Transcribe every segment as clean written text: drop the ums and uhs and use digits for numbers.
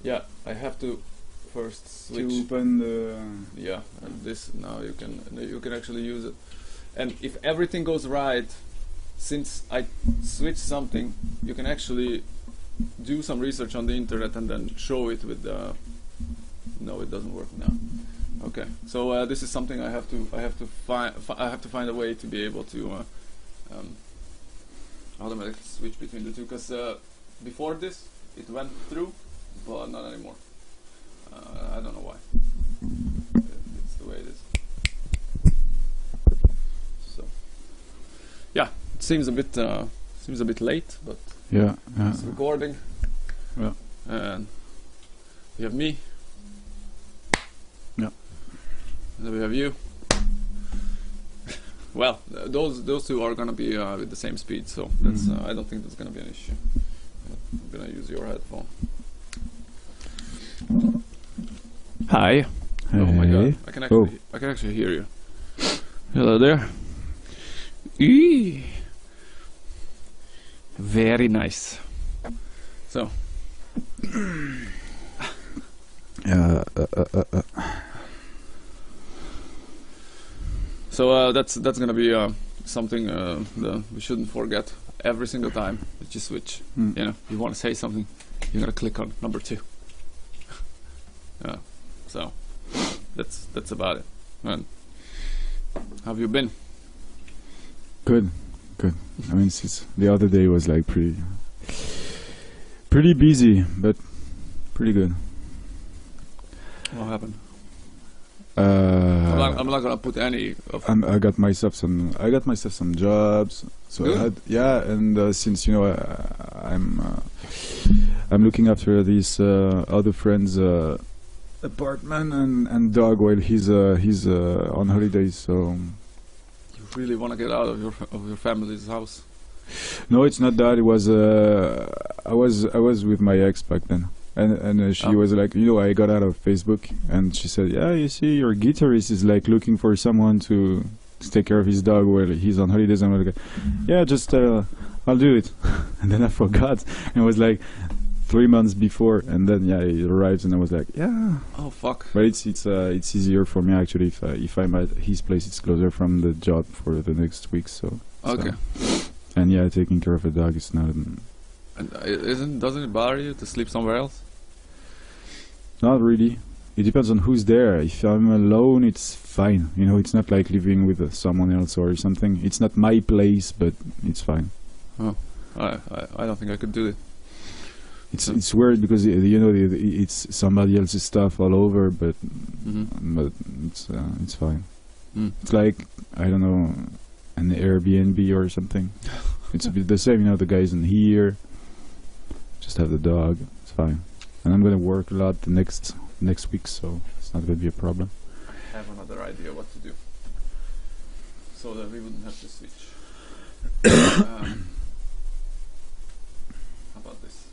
Yeah, I have to first switch. To open the... Yeah, and this now you can actually use it. And if everything goes right, since I switched something, you can actually do some research on the internet and then show it with the... No, it doesn't work now. Okay, so this is something I have to find a way to be able to automatically switch between the two, because before this it went through, but not anymore. I don't know why. It's the way it is. So yeah, it seems a bit late, but yeah, it's recording. Yeah. And we have me. Yeah. And then we have you. Well, those two are gonna be with the same speed, so that's I don't think that's gonna be an issue. I'm gonna use your headphone. Hi. Hey. Oh my god! I can actually hear you. Hello there. Eee. Very nice. So. So that's gonna be something that we shouldn't forget every single time that you switch. You know, you want to say something, you're gonna click on number 2. So that's about it. And how have you been? Good. I mean, since the other day was like pretty busy, but pretty good. What happened? I'm not gonna put any of... I got myself some jobs. So good. And since you know I'm looking after this other friend's apartment and dog while he's on holidays. So you really want to get out of your family's house? No, it's not that. It was I was with my ex back then. And she was like, you know, I got out of Facebook, and she said, yeah, you see, your guitarist is like looking for someone to take care of his dog while he's on holidays. And I'm like, yeah, just I'll do it. And then I forgot. And it was like 3 months before, and then yeah, it arrives, and I was like, yeah. Oh fuck. But it's easier for me actually if I'm at his place. It's closer from the job for the next week. So okay. And yeah, taking care of a dog is not. And doesn't it bother you to sleep somewhere else? Not really. It depends on who's there. If I'm alone, it's fine. You know, it's not like living with someone else or something. It's not my place, but it's fine. Oh, I don't think I could do it. It's weird because you know it's somebody else's stuff all over, but it's fine. It's like, I don't know, an Airbnb or something. It's a bit the same. You know, the guy's in here. Just have the dog. It's fine. And I'm gonna work a lot the next week, so it's not gonna be a problem. I have another idea what to do, so that we wouldn't have to switch. How about this?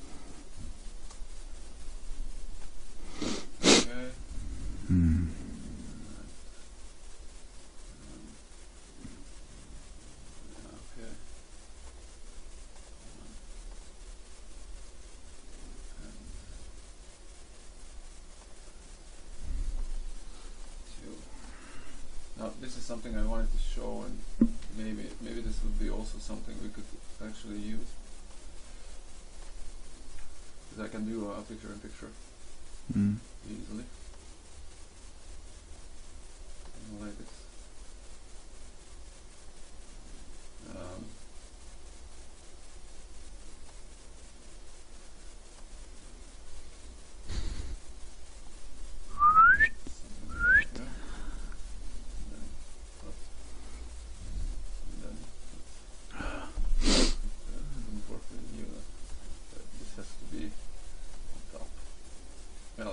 Okay. Now this is something I wanted to show, and maybe this would be also something we could actually use. Because I can do a picture-in-picture easily. Like this.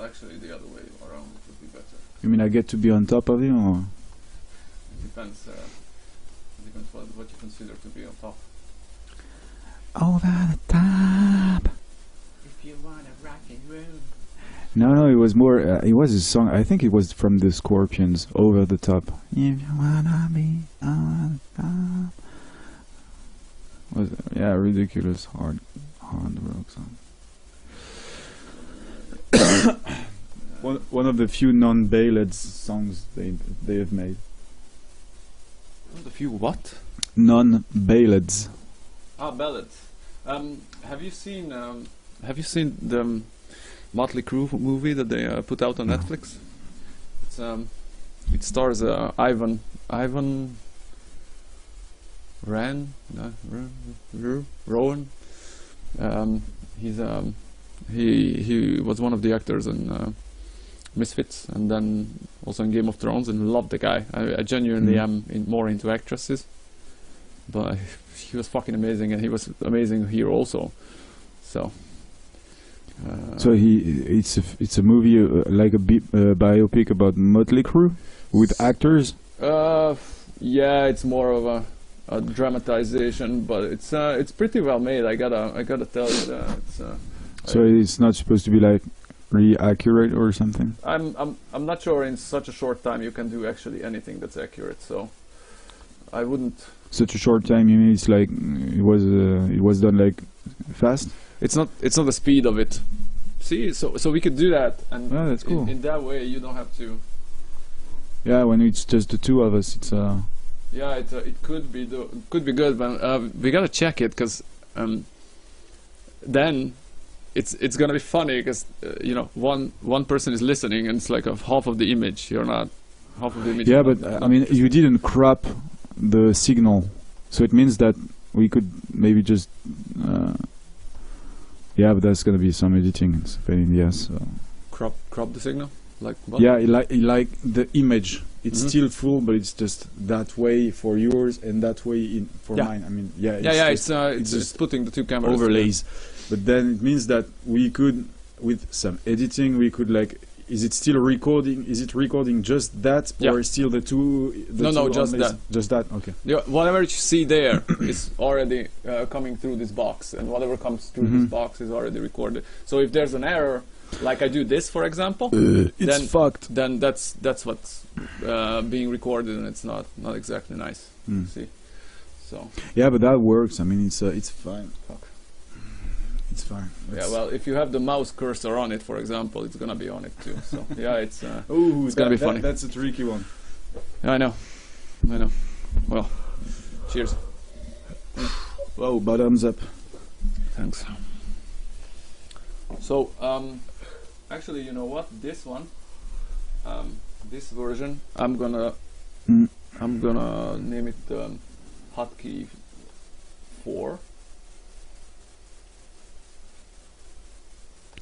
Actually, the other way around it would be better. You mean I get to be on top of you, or? It depends. What you consider to be on top. Over the top. If you wanna rock and roll. No, it was more. It was a song. I think it was from the Scorpions. Over the top. If you wanna be on the top. Was ridiculous hard rock song. one of the few non-ballads songs they have made. One of the few what? Non-ballads. Ballads. Have you seen the Motley Crue movie that they put out on Netflix? It's it stars Ivan Rowan. He was one of the actors in Misfits, and then also in Game of Thrones, and loved the guy. I genuinely am more into actresses, but he was fucking amazing, and he was amazing here also. So it's a movie like a biopic about Motley Crue with actors. Yeah, it's more of a dramatization, but it's pretty well made. I gotta tell you that. It's not supposed to be like really accurate or something. I'm not sure in such a short time you can do actually anything that's accurate. So I wouldn't. Such a short time, you mean it's like it was done like fast? It's not the speed of it. See, so we could do that, and that's cool. In that way you don't have to. Yeah, when it's just the two of us, it's yeah, it could be good, but we gotta check it, because then it's gonna be funny, because one person is listening and it's like half of the image. You're not half of the image. Yeah, but I mean, you didn't crop the signal, so it means that we could maybe just yeah, but that's gonna be some editing. It's a pain in the ass. So. Crop the signal, like what? Yeah, like the image. It's still full, but it's just that way for yours and that way for mine. I mean, yeah. It's just putting the two cameras overlays. But then it means that we could, with some editing, we could like. Is it still recording? Is it recording just that, or still the two? No, just that. Just that. Okay. Yeah, whatever you see there is already coming through this box, and whatever comes through this box is already recorded. So if there's an error, like I do this, for example, it's fucked. Then that's what's being recorded, and it's not exactly nice. See, so yeah, but that works. I mean, it's fine. Fuck. It's fine. Yeah, well, if you have the mouse cursor on it, for example, it's gonna be on it too. So yeah, it's gonna be funny. That's a tricky one. Yeah, I know. Well, cheers. Whoa, bottoms up. Thanks. So actually, you know what? This one, this version, I'm gonna name it hotkey 4.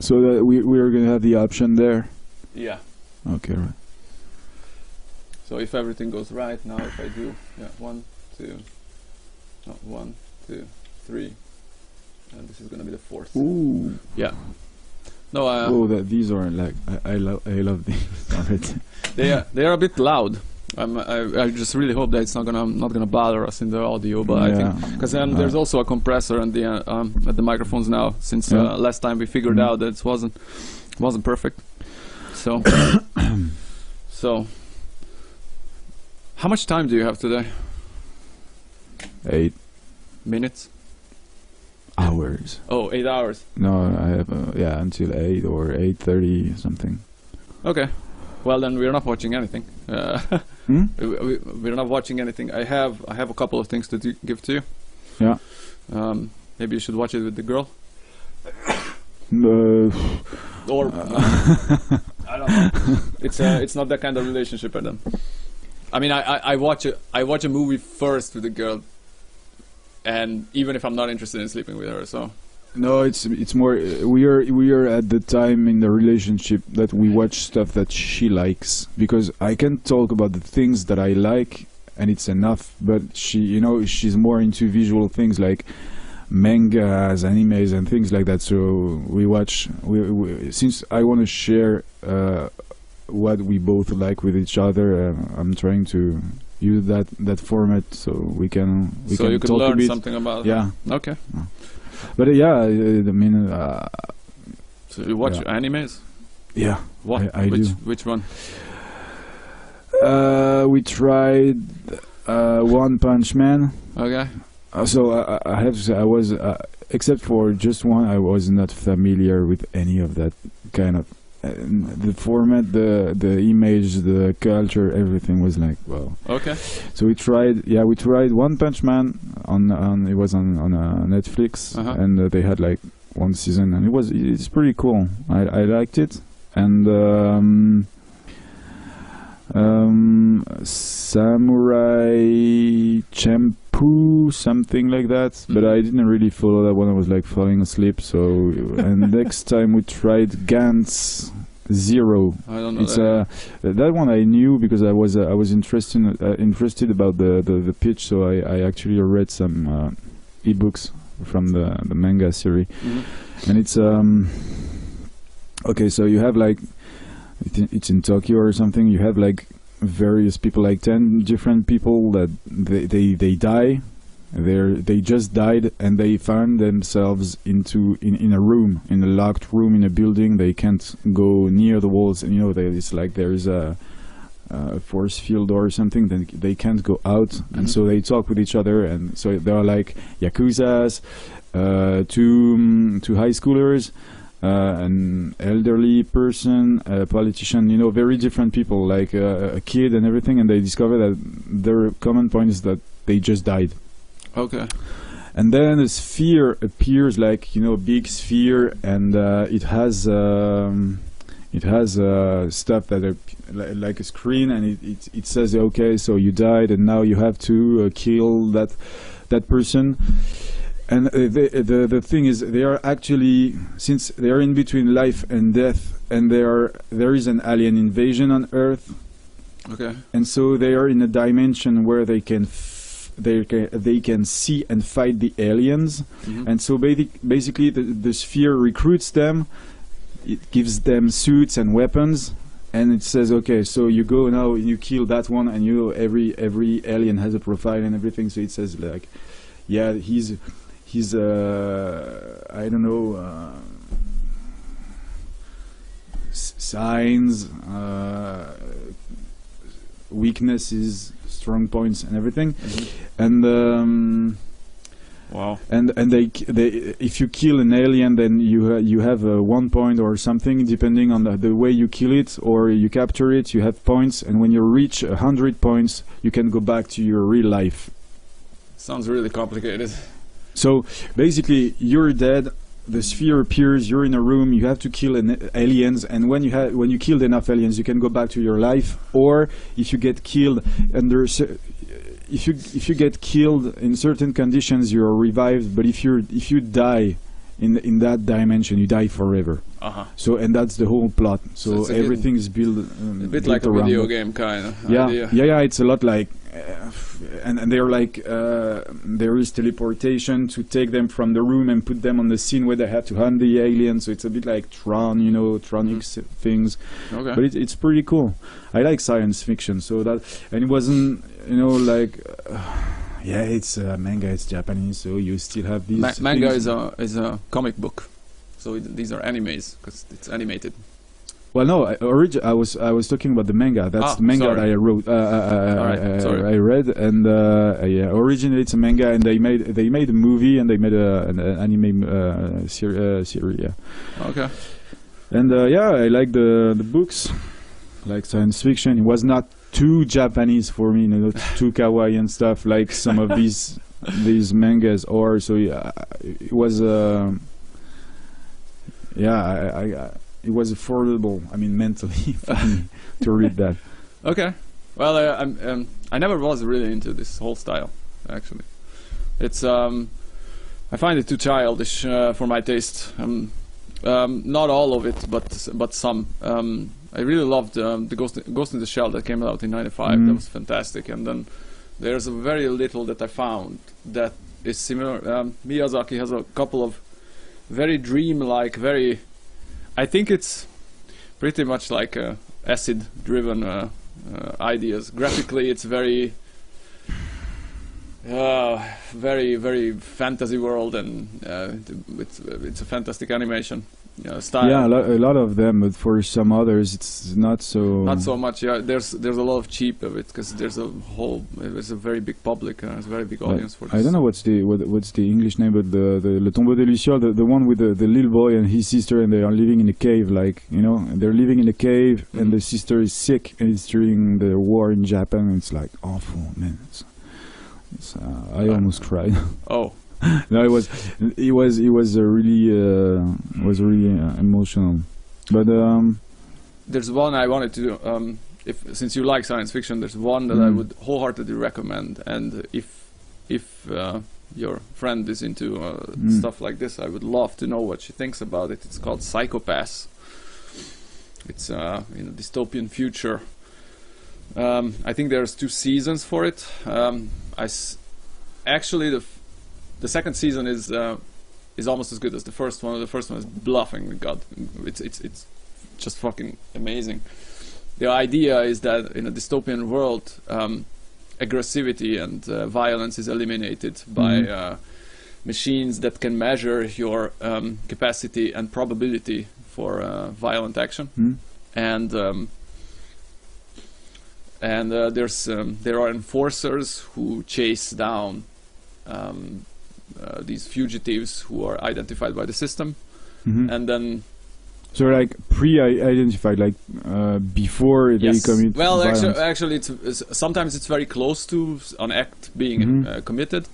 So that we are going to have the option there? Yeah. Okay, right. So if everything goes right, now if I do, 1, 2, 3, and this is going to be the 4th. Ooh. Yeah. No, these are like, I love these already. They are a bit loud. I just really hope that it's not gonna bother us in the audio, but I think because there's also a compressor at the microphones now, since last time we figured out that it wasn't perfect. So so how much time do you have today? 8 minutes. Hours. Oh, 8 hours. No, I have until 8 or 8:30 something. Okay. Well, then we're not watching anything. We're not watching anything. I have a couple of things to give to you. Yeah. Maybe you should watch it with the girl. Or I don't know. It's not that kind of relationship, Adam. I mean, I watch a movie first with the girl, and even if I'm not interested in sleeping with her, so. No, it's more we are at the time in the relationship that we watch stuff that she likes, because I can talk about the things that I like and it's enough, but she's more into visual things like mangas, animes and things like that. So we watch since I want to share what we both like with each other, I'm trying to use that format so we can so you can talk learn a bit. something about yeah her. Okay. But I mean so you watch animes? Yeah. What? I do. Which one? We tried One Punch Man. Okay. So I have to say I was except for just one, I was not familiar with any of that kind of the format, the image, the culture, everything was like wow. Okay. So we tried One Punch Man on it was on Netflix, and they had like one season, and it's pretty cool. I liked it, and Samurai Champloo, something like that, but I didn't really follow that one. I was like falling asleep. So and next time we tried Gantz Zero. I don't know. It's that one I knew because I was interested about the pitch, so I actually read some ebooks from the manga series, and it's okay. So you have like it's in Tokyo or something. You have like various people, like 10 different people that they die. They just died, and they found themselves in a room, in a locked room in a building. They can't go near the walls, and it's like there is a force field or something. Then they can't go out, and so they talk with each other. And so they are like yakuzas, two high schoolers, an elderly person, a politician, very different people, like a kid and everything. And they discover that their common point is that they just died. Okay. And then a sphere appears, like a big sphere, and it has stuff that are like a screen, and it says, okay, so you died, and now you have to kill that person. And the thing is, they are actually, since they are in between life and death, and there is an alien invasion on Earth. Okay. And so they are in a dimension where they can see and fight the aliens. And so basically the sphere recruits them. It gives them suits and weapons, and it says, okay, so you go now, you kill that one, and every alien has a profile and everything. So it says like, yeah, he's I don't know, signs, weaknesses, strong points, and everything. And wow. And they if you kill an alien, then you have 1 point or something, depending on the way you kill it or you capture it. You have points, and when you reach 100 points, you can go back to your real life. Sounds really complicated. So basically, you're dead. The sphere appears. You're in a room. You have to kill aliens, and when you killed enough aliens, you can go back to your life. Or if you get killed under if you get killed in certain conditions, you're revived. But if you die in that dimension, you die forever. So, and that's the whole plot. So everything is built a bit like a video game kind of idea. Yeah. It's a lot like, and they're like, there is teleportation to take them from the room and put them on the scene where they have to hunt the aliens. So it's a bit like Tron, Tronic things. Okay. But it's pretty cool. I like science fiction, so that, and it wasn't, like. Yeah, it's manga. It's Japanese, so you still have these. Manga is a comic book, so these are animes because it's animated. Well, no, I was talking about the manga. That's the manga that I wrote. I read, and originally it's a manga, and they made a movie, and they made an anime series. Yeah. Okay. And I like the books, like science fiction. It was not too Japanese for me, too kawaii and stuff like some of these mangas are. So it was it was affordable. I mean, mentally for me to read that. Okay, well, I never was really into this whole style. Actually, it's I find it too childish for my taste. Not all of it, but some. I really loved the Ghost in the Shell that came out in '95. That was fantastic. And then there's a very little that I found that is similar. Miyazaki has a couple of very dream-like, I think it's pretty much like acid-driven ideas. Graphically, it's very, very fantasy world, and it's a fantastic animation. style. Yeah, a lot of them, but for some others, it's not so. Not so much. Yeah, there's a lot of cheap of it because there's a very big public, there's a very big audience for this. I don't know what's the English name, but the Le Tombeau des Lucioles, the one with the little boy and his sister, and they are living in a cave, like they're living in a cave, and the sister is sick, and it's during the war in Japan, and it's like awful, man. I almost cried. Oh. No, it was really emotional, but there's one I wanted to do. Since you like science fiction, there's one that I would wholeheartedly recommend, and if your friend is into stuff like this, I would love to know what she thinks about it. It's called Psychopaths. It's in a dystopian future. I think there's 2 seasons for it. Actually, the second season is almost as good as the first one. The first one is bluffing. God, it's just fucking amazing. The idea is that in a dystopian world, aggressivity and violence is eliminated by machines that can measure your capacity and probability for violent action. And there are enforcers who chase down these fugitives who are identified by the system, and then so like pre-identified, like before they commit. Well, actually, it's sometimes it's very close to an act being committed.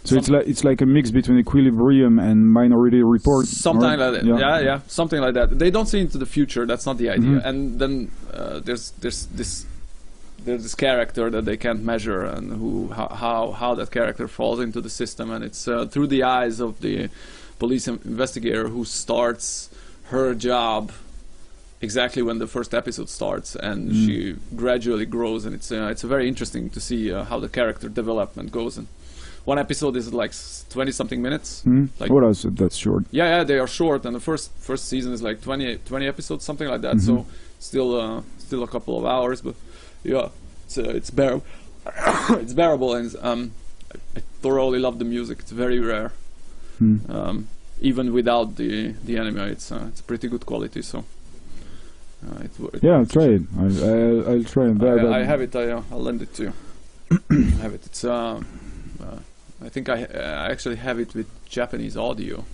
So it's like a mix between Equilibrium and Minority Report. Something like that. Yeah, something like that. They don't see into the future. That's not the idea. And then there's this character that they can't measure, and how that character falls into the system, and it's through the eyes of the police investigator who starts her job exactly when the first episode starts, and she gradually grows, and it's very interesting to see how the character development goes. And one episode is like 20 something minutes. Like, what else? That's short. Yeah, they are short, and the first season is like 20 episodes, something like that. So still a couple of hours, but yeah, it's bearable. It's bearable, and I thoroughly love the music. It's very rare. Even without the anime, it's pretty good quality. So I'll try it. I'll try it. I have it. I'll lend it to you. I have it. It's I think I actually have it with Japanese audio.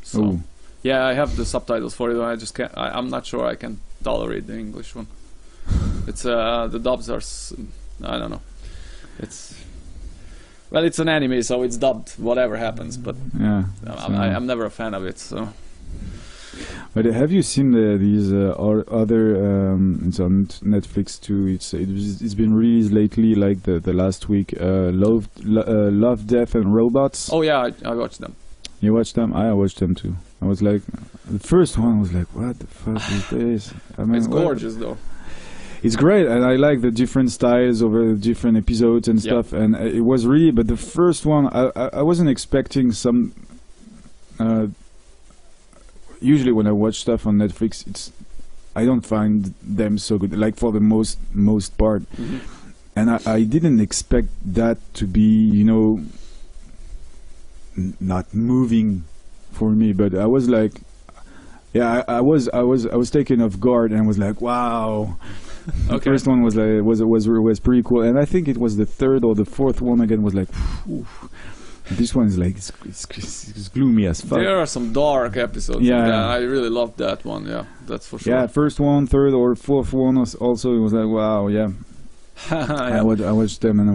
So yeah, I have the subtitles for it. I just can't. I'm not sure I can tolerate the English one. It's the dubs are I don't know. It's an anime, so it's dubbed whatever happens. But yeah, I'm never a fan of it. So. But have you seen these other? It's on Netflix too. It's been released lately, like the last week. Love, Death, and Robots. Oh yeah, I watched them. You watched them? I watched them too. I was like, the first one was like, what the fuck is this? I mean, it's gorgeous though. It's great, and I like the different styles over the different episodes and stuff. And it was really, but the first one, I wasn't expecting some. Usually when I watch stuff on Netflix, I don't find them so good, like for the most part. And I didn't expect that to be, not moving for me. But I was like, yeah, I was taken off guard, and I was like, wow. The first one was like was pretty cool, and I think it was the third or the fourth one again was like, phew. This one is like it's gloomy as fuck. There are some dark episodes. Yeah, I really loved that one. Yeah, that's for sure. Yeah, first one, third or fourth one was also. It was like wow, yeah. I watched them, and it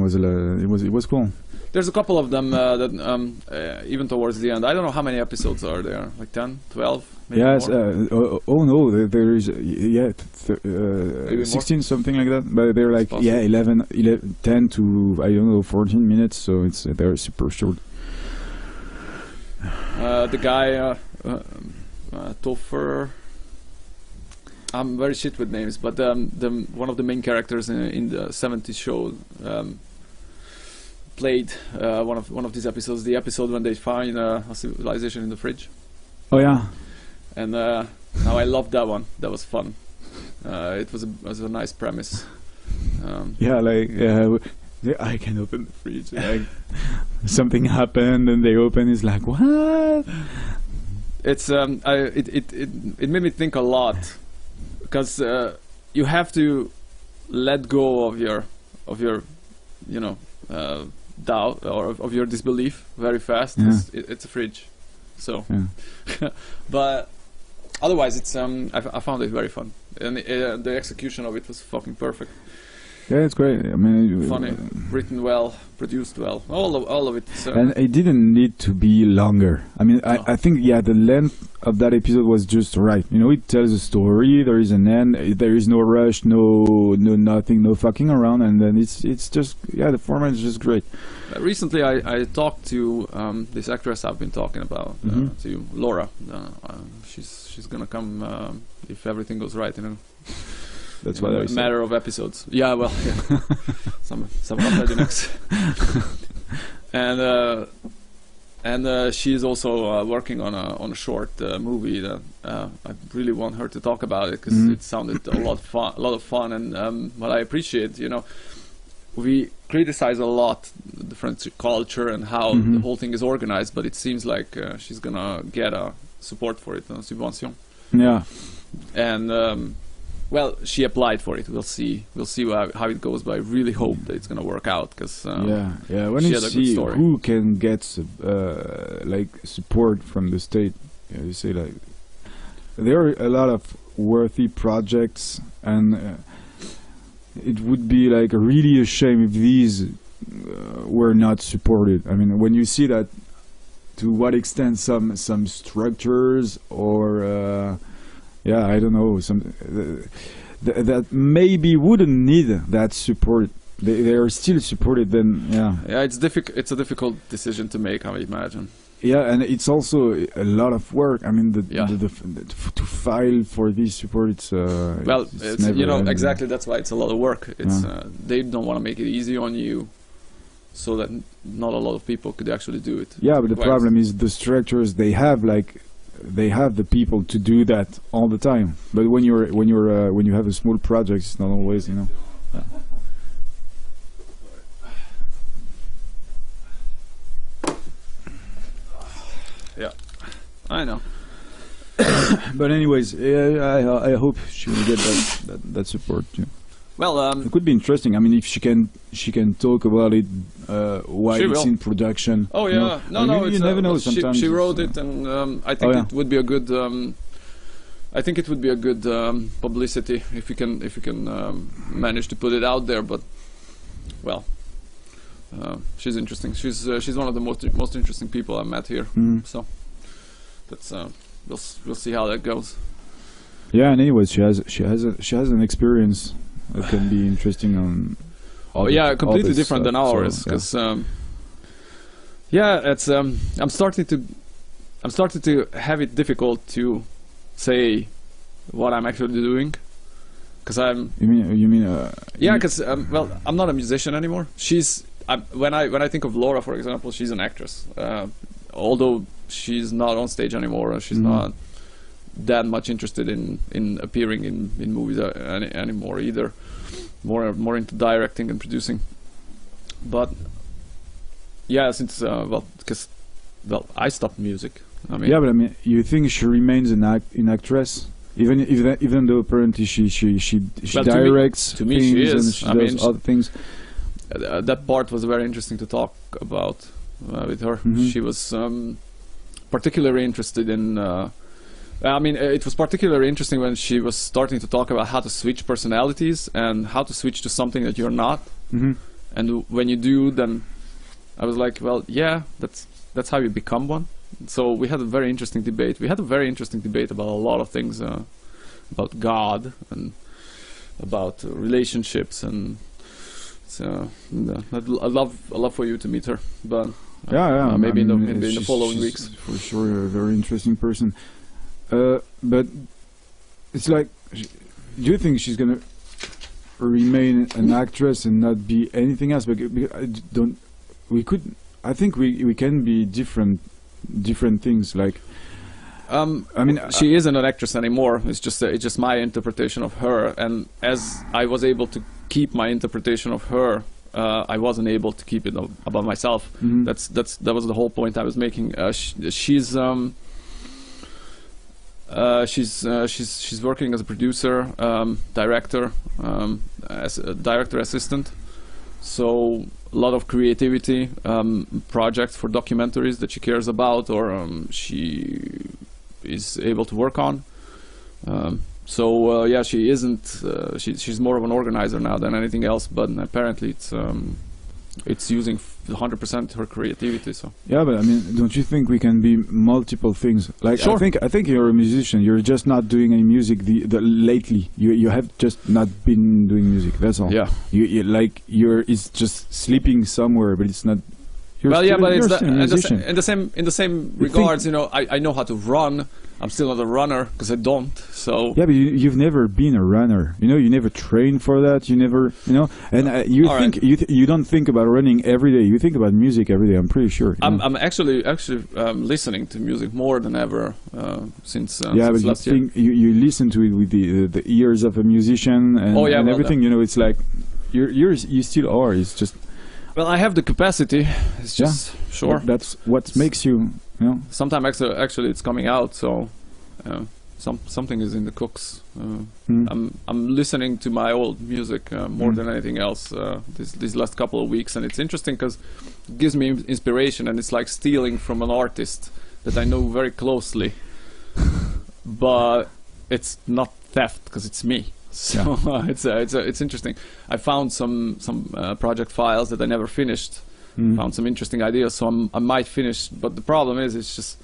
was cool. There's a couple of them that even towards the end. I don't know how many episodes are there. Like 10, 12, maybe yes. more? No, there is 16, something like that. But they're like 11, 10 to I don't know 14 minutes. So they're super short. The guy Topher. I'm very shit with names, but one of the main characters in the 70s show. Played one of these episodes, the episode when they find a civilization in the fridge. Oh yeah, and now I loved that one. That was fun. It was a nice premise. I can open the fridge. Like something happened, and they open. It's like what? it's it made me think a lot, because you have to let go of your you know doubt or of your disbelief very fast. Yeah. It's a fridge, so Yeah. but otherwise it's I found it very fun, and the execution of it was fucking perfect. Yeah, it's great. I mean, Funny, written well, produced well, all of it. and it didn't need to be longer. I mean, No. I think the length of that episode was just right. You know, it tells a story. There is an end. There is no rush, no nothing, no fucking around, and then it's just the format is just great. Recently, I talked to this actress I've been talking about, to Laura. She's gonna come if everything goes right, you know. That's what I said. Matter of episodes. Yeah, well, yeah. some already next. And she's also working on a short movie that I really want her to talk about it, because it sounded a lot of fun, and what I appreciate, you know, we criticize a lot the French culture and how the whole thing is organized, but it seems like she's gonna get support for it, subvention. Yeah. And well, she applied for it. We'll see how it goes, but I really hope that it's gonna work out, because When she you had a good see story. who can get like support from the state, you say like there are a lot of worthy projects, and it would be like really a shame if these were not supported. I mean, when you see that, to what extent some structures or I don't know, that maybe wouldn't need that support, they are still supported. Then it's a difficult decision to make, I imagine. Yeah, and it's also a lot of work. I mean, to file for this support, it's you know, exactly. That's why it's a lot of work. It's they don't want to make it easy on you, so that not a lot of people could actually do it. Yeah, but the problem is the structures they have, like they have the people to do that all the time. But when you have a small project, it's not always, you know. Yeah, I know. But anyways, I hope she will get that support too. Well, it could be interesting. I mean, if she can talk about it while it's in production. Oh yeah, you never know. Sometimes she wrote it, and I think it would be a good. I think it would be a good publicity if you can manage to put it out there. But well, she's interesting. She's one of the most interesting people I met here. So that's we'll see how that goes. Yeah, and anyways, she has an experience that can be interesting on. Completely different than ours, because it's I'm starting to have it difficult to say what I'm actually doing, because you mean because well, I'm not a musician anymore. When I think of Laura, for example, she's an actress, although she's not on stage anymore. She's not that much interested in appearing in movies anymore either. More into directing and producing. But since I stopped music. I mean, but I mean, you think she remains an actress, even though apparently she directs to me things, she is. and she does other things. That part was very interesting to talk about with her. She was particularly interested in. It was particularly interesting when she was starting to talk about how to switch personalities and how to switch to something that you're not. And when you do, then I was like, well, yeah, that's how you become one. So we had a very interesting debate. We had a very interesting debate about a lot of things, about God and about relationships, and so I'd love for you to meet her. But maybe in the following weeks. For sure, a very interesting person. But it's like, do you think she's gonna remain an actress and not be anything else? But I think we can be different things. Like, she isn't an actress anymore. It's just my interpretation of her. And as I was able to keep my interpretation of her, I wasn't able to keep it about myself. That was the whole point I was making. She's She's working as a producer, director, as a director assistant. So a lot of creativity projects for documentaries that she cares about, or she is able to work on. So yeah, she isn't. She's more of an organizer now than anything else. But apparently, it's using 100% her creativity. So yeah, but I mean, don't you think we can be multiple things? Like, sure. I think you're a musician. You're just not doing any music lately. You have just not been doing music. That's all. Yeah. It's just sleeping somewhere, but it's not. Well, yeah, but it's in the same You regards. You know, I know how to run. I'm still not a runner because I don't. So yeah, but you've never been a runner. You know, you never trained for that. You never, you know, and you think right. you don't think about running every day. You think about music every day. I'm pretty sure. I'm actually listening to music more than ever since yeah, since but last year. you listen to it with the ears of a musician and everything. You know, it's like you still are. It's just. Well, I have the capacity. It's just sure. That's what makes you. You know. Sometimes actually it's coming out. So something is in the cooks. I'm listening to my old music more than anything else these last couple of weeks, and it's interesting because it gives me inspiration, and it's like stealing from an artist that I know very closely, but it's not theft because it's me. So it's interesting. I found some project files that I never finished. Found some interesting ideas, so I might finish. But the problem is, it's just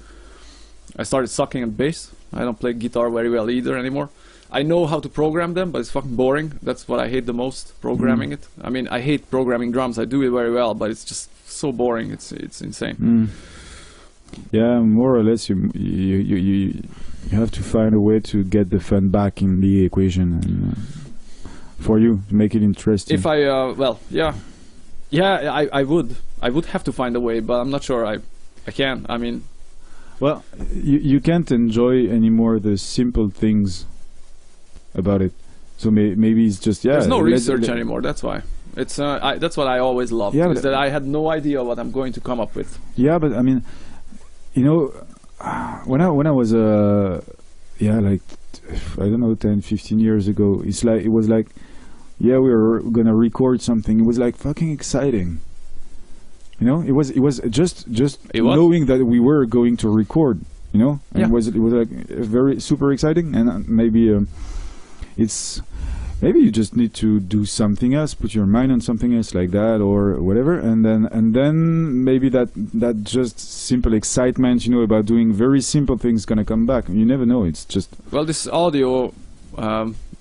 I started sucking at bass. I don't play guitar very well either anymore. I know how to program them, but it's fucking boring. That's what I hate the most, programming it. I mean, I hate programming drums. I do it very well, but it's just so boring. It's insane. Yeah, more or less, you have to find a way to get the fun back in the equation, and, for you to make it interesting. If I I would have to find a way, but I'm not sure I can. I mean, well, you can't enjoy anymore the simple things about it. So maybe it's just there's no research anymore. That's why. It's that's what I always loved. Yeah, is that I had no idea what I'm going to come up with. Yeah, but I mean, you know, when I was like I don't know 10, 15 years ago, it was like yeah, we were gonna record something. It was like fucking exciting. You know, it was just knowing that we were going to record. You know, and it was like very super exciting, and maybe maybe you just need to do something else, put your mind on something else like that or whatever, and then maybe that just simple excitement, you know, about doing very simple things gonna come back. You never know. It's just this audio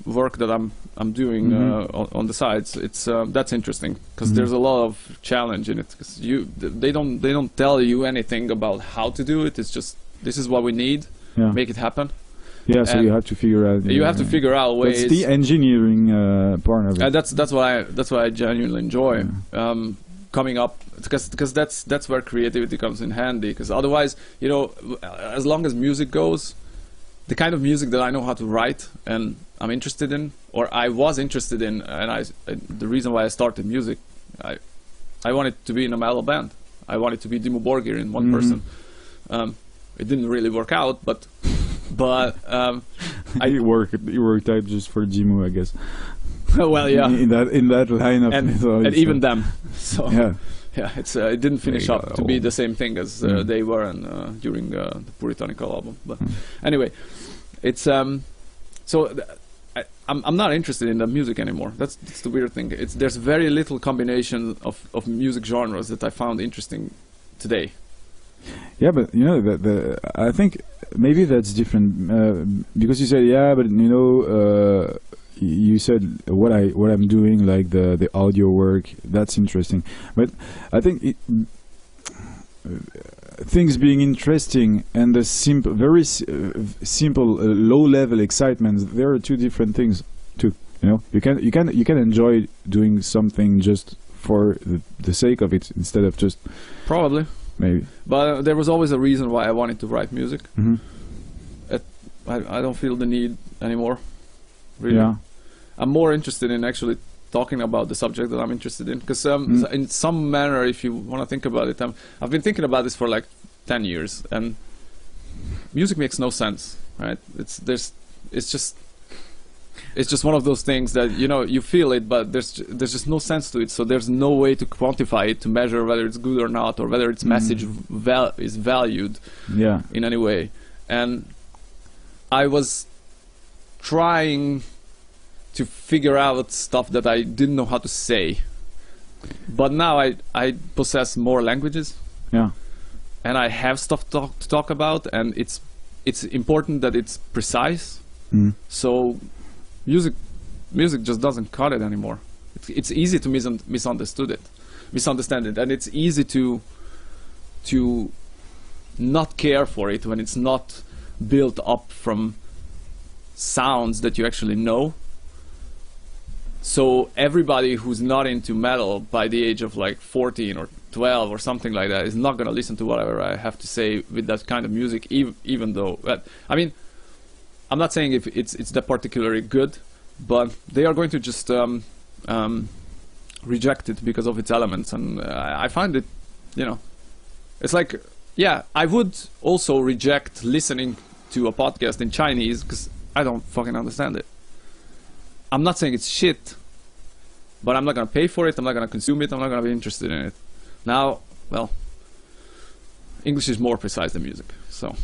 work that I'm doing on the sides. It's that's interesting because there's a lot of challenge in it. Because they don't tell you anything about how to do it. It's just this is what we need. Make it happen. Yeah, so you have to figure out. You have to figure out ways. That's the engineering part of it. That's what I genuinely enjoy. Coming up, because that's where creativity comes in handy. Because otherwise, you know, as long as music goes, the kind of music that I know how to write and I'm interested in, or I was interested in, and the reason why I started music, I wanted to be in a metal band. I wanted to be Dimmu Borgir in one person. It didn't really work out, but you worked out just for Dimmu, I guess. Well, yeah. In that line of and even them. So yeah, it didn't finish up to be the same thing as they were during the Puritanical album. But anyway, it's so I'm not interested in the music anymore. That's the weird thing. There's very little combination of music genres that I found interesting today. Yeah, but you know I think maybe that's different because you said but you know you said what I'm doing, like the audio work, that's interesting, but I think things being interesting and the very simple low level excitement, there are two different things too. You know, you can enjoy doing something just for the sake of it instead of just probably. Maybe. But there was always a reason why I wanted to write music. I don't feel the need anymore. Really. Yeah. I'm more interested in actually talking about the subject that I'm interested in. Because in some manner, if you want to think about it, I've been thinking about this for like 10 years. And music makes no sense. right? It's just one of those things that, you know, you feel it, but there's just no sense to it. So there's no way to quantify it, to measure whether it's good or not, or whether its message is valued in any way. And I was trying to figure out stuff that I didn't know how to say. But now I possess more languages. Yeah. And I have stuff to talk about, and it's important that it's precise. So music just doesn't cut it anymore. It's easy to misunderstand it, and it's easy to not care for it when it's not built up from sounds that you actually know. So everybody who's not into metal by the age of like 14 or 12 or something like that is not going to listen to whatever I have to say with that kind of music, even though, I mean, I'm not saying if it's that particularly good, but they are going to just reject it because of its elements. And I find it, you know, it's like, yeah, I would also reject listening to a podcast in Chinese because I don't fucking understand it. I'm not saying it's shit, but I'm not going to pay for it, I'm not going to consume it, I'm not going to be interested in it. Now, well, English is more precise than music, so,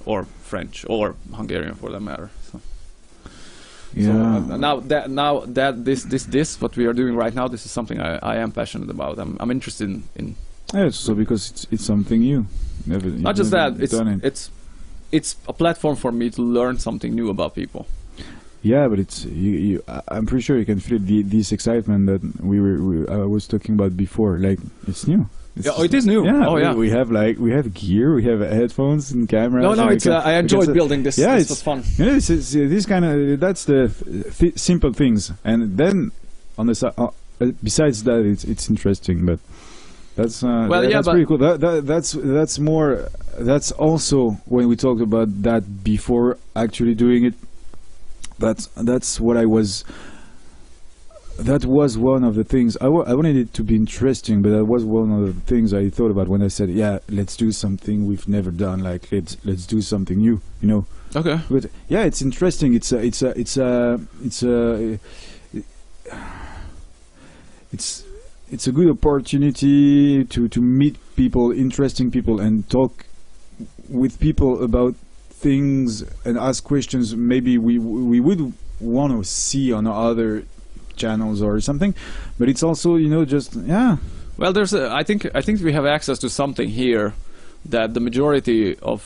or French, or Hungarian for that matter. So. Yeah. So, now that this what we are doing right now, this is something I am passionate about. I'm interested in. Yeah, so because it's something new. Not just that, it's a platform for me to learn something new about people. Yeah, but it's I'm pretty sure you can feel this excitement that I was talking about before. Like, it's new. It is new. Yeah, oh yeah. We have gear, we have headphones and cameras. No, it's I enjoyed building this. Yeah, this was fun. You know, this kind of that's the simple things, and then on the besides that, it's interesting, but. That's that's pretty cool. That's more. That's also when we talked about that before actually doing it. That's what I was. That was one of the things I wanted it to be interesting, but that was one of the things I thought about when I said, "Yeah, let's do something we've never done. Like let's do something new." You know. Okay. But yeah, it's interesting. It's a good opportunity to meet people, interesting people, and talk with people about things and ask questions maybe we would want to see on other channels or something. But it's also, you know, just well, there's I think we have access to something here that the majority of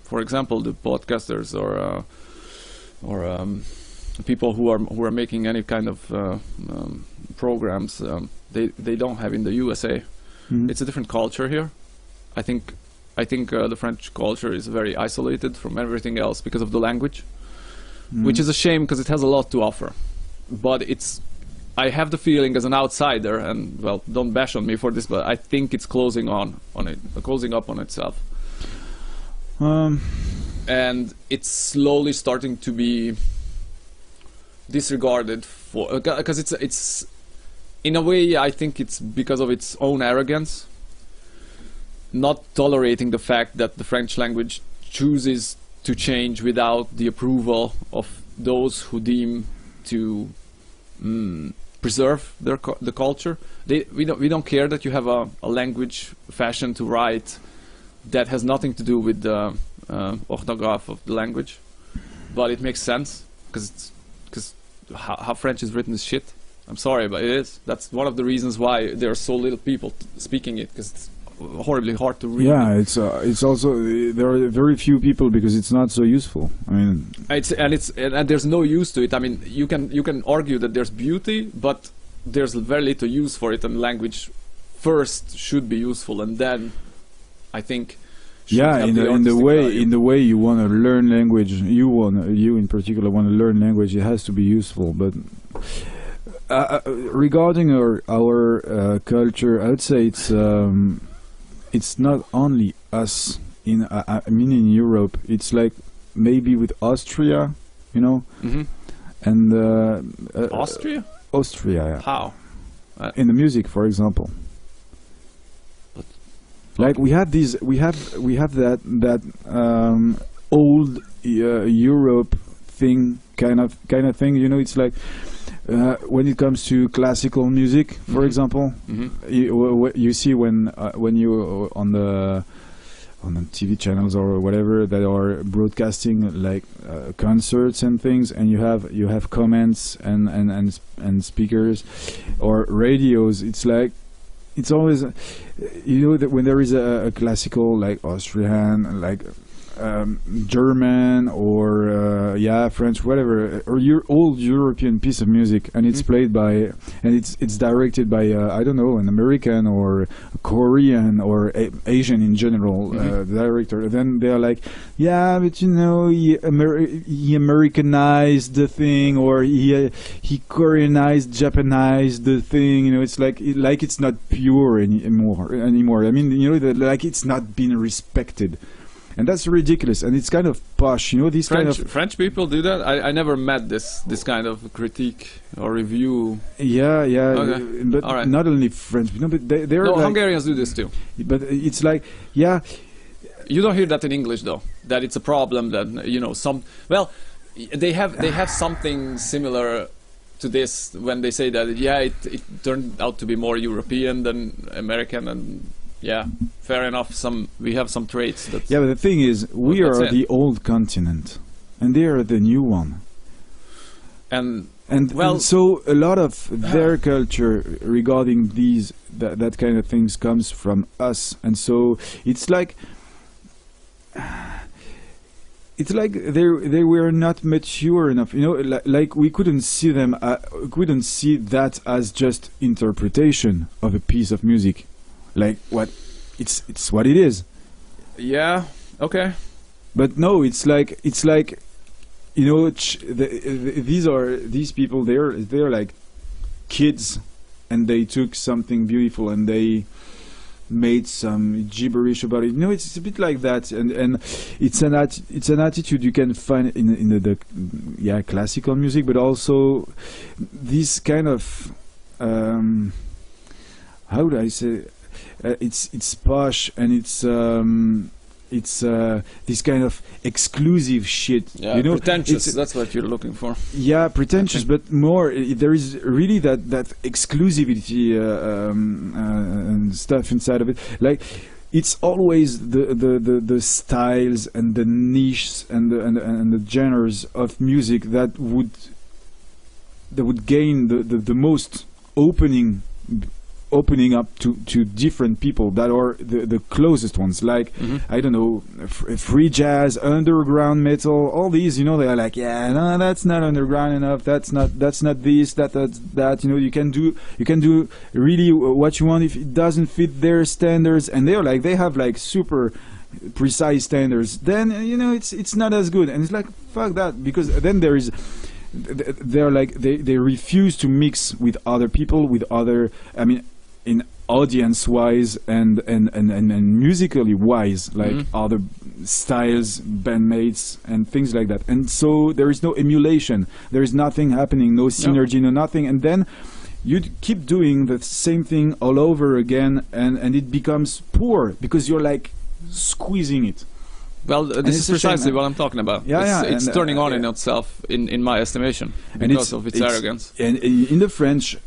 for example the podcasters or people who are making any kind of programs, they don't have in the USA. It's a different culture here. I think the French culture is very isolated from everything else because of the language, which is a shame because it has a lot to offer. But I have the feeling as an outsider, and well, don't bash on me for this, but I think it's closing up on itself. And it's slowly starting to be disregarded for because it's in a way I think it's because of its own arrogance, not tolerating the fact that the French language chooses to change without the approval of those who deem to preserve the culture. We don't care that you have a language fashion to write that has nothing to do with the orthograph of the language, but it makes sense because how French is written is shit. I'm sorry, but it is. That's one of the reasons why there are so little people speaking it, because it's horribly hard to read. Yeah, it's also there are very few people because it's not so useful. I mean, and there's no use to it. I mean, you can argue that there's beauty, but there's very little use for it, and language first should be useful, and then I think. Yeah, in the way you want to learn language, you in particular want to learn language, it has to be useful. But regarding our culture, I would say it's not only us. I mean, in Europe, it's like maybe with Austria, you know, and Austria. Yeah. How? In the music, for example. Like we have that old Europe thing, kind of thing. You know, it's like when it comes to classical music, for example, you see when you on the TV channels or whatever that are broadcasting like concerts and things, and you have comments and speakers or radios. It's like it's always you know that when there is a classical like Austrian like German or French, whatever, or your old European piece of music, and it's played by, and it's directed by I don't know, an American or Korean or Asian in general director. Then they're like, yeah, but you know, he Americanized the thing, or he Koreanized, Japanized the thing. You know, it's like it's not pure anymore. I mean, you know, like it's not being respected. And that's ridiculous, and it's kind of posh, you know. These French people do that. I never met this kind of critique or review. Yeah, okay. But right. Not only French, no, but they're like, Hungarians do this too. But it's like, yeah, you don't hear that in English though. That it's a problem that you know they have something similar to this when they say that it turned out to be more European than American and. Yeah, fair enough. We have some traits. But the thing is, we are the old continent, and they are the new one. And so a lot of their culture regarding that kind of things comes from us, and so it's like they were not mature enough, you know. Like we couldn't see that as just interpretation of a piece of music. Like what it's what it is. Yeah. Okay. But no, it's like you know, these people. They're like kids, and they took something beautiful and they made some gibberish about it. You know, it's a bit like that, and it's an attitude you can find in the classical music, but also this kind of how would I say. It's posh, and it's this kind of exclusive shit. Yeah, you know, pretentious. That's what you're looking for. Yeah, pretentious, but more. There is really that exclusivity and stuff inside of it. Like it's always the styles and the niches and the genres of music that would gain the most opening up to different people that are the closest ones, like I don't know, free jazz, underground metal, all these, you know. They are like, yeah, no, that's not underground enough, that's not this, that's that, you know. You can do really what you want if it doesn't fit their standards, and they're like, they have like super precise standards, then you know it's not as good. And it's like, fuck that, because then they're like they refuse to mix with other people, with other, I mean, in audience wise and musically wise, like other styles, bandmates and things like that. And so there is no emulation, there is nothing happening, no synergy, no nothing. And then you keep doing the same thing all over again, and it becomes poor because you're like squeezing it. Well, this is precisely what I'm talking about. It's turning on in itself, in my estimation, because of its arrogance. And in the French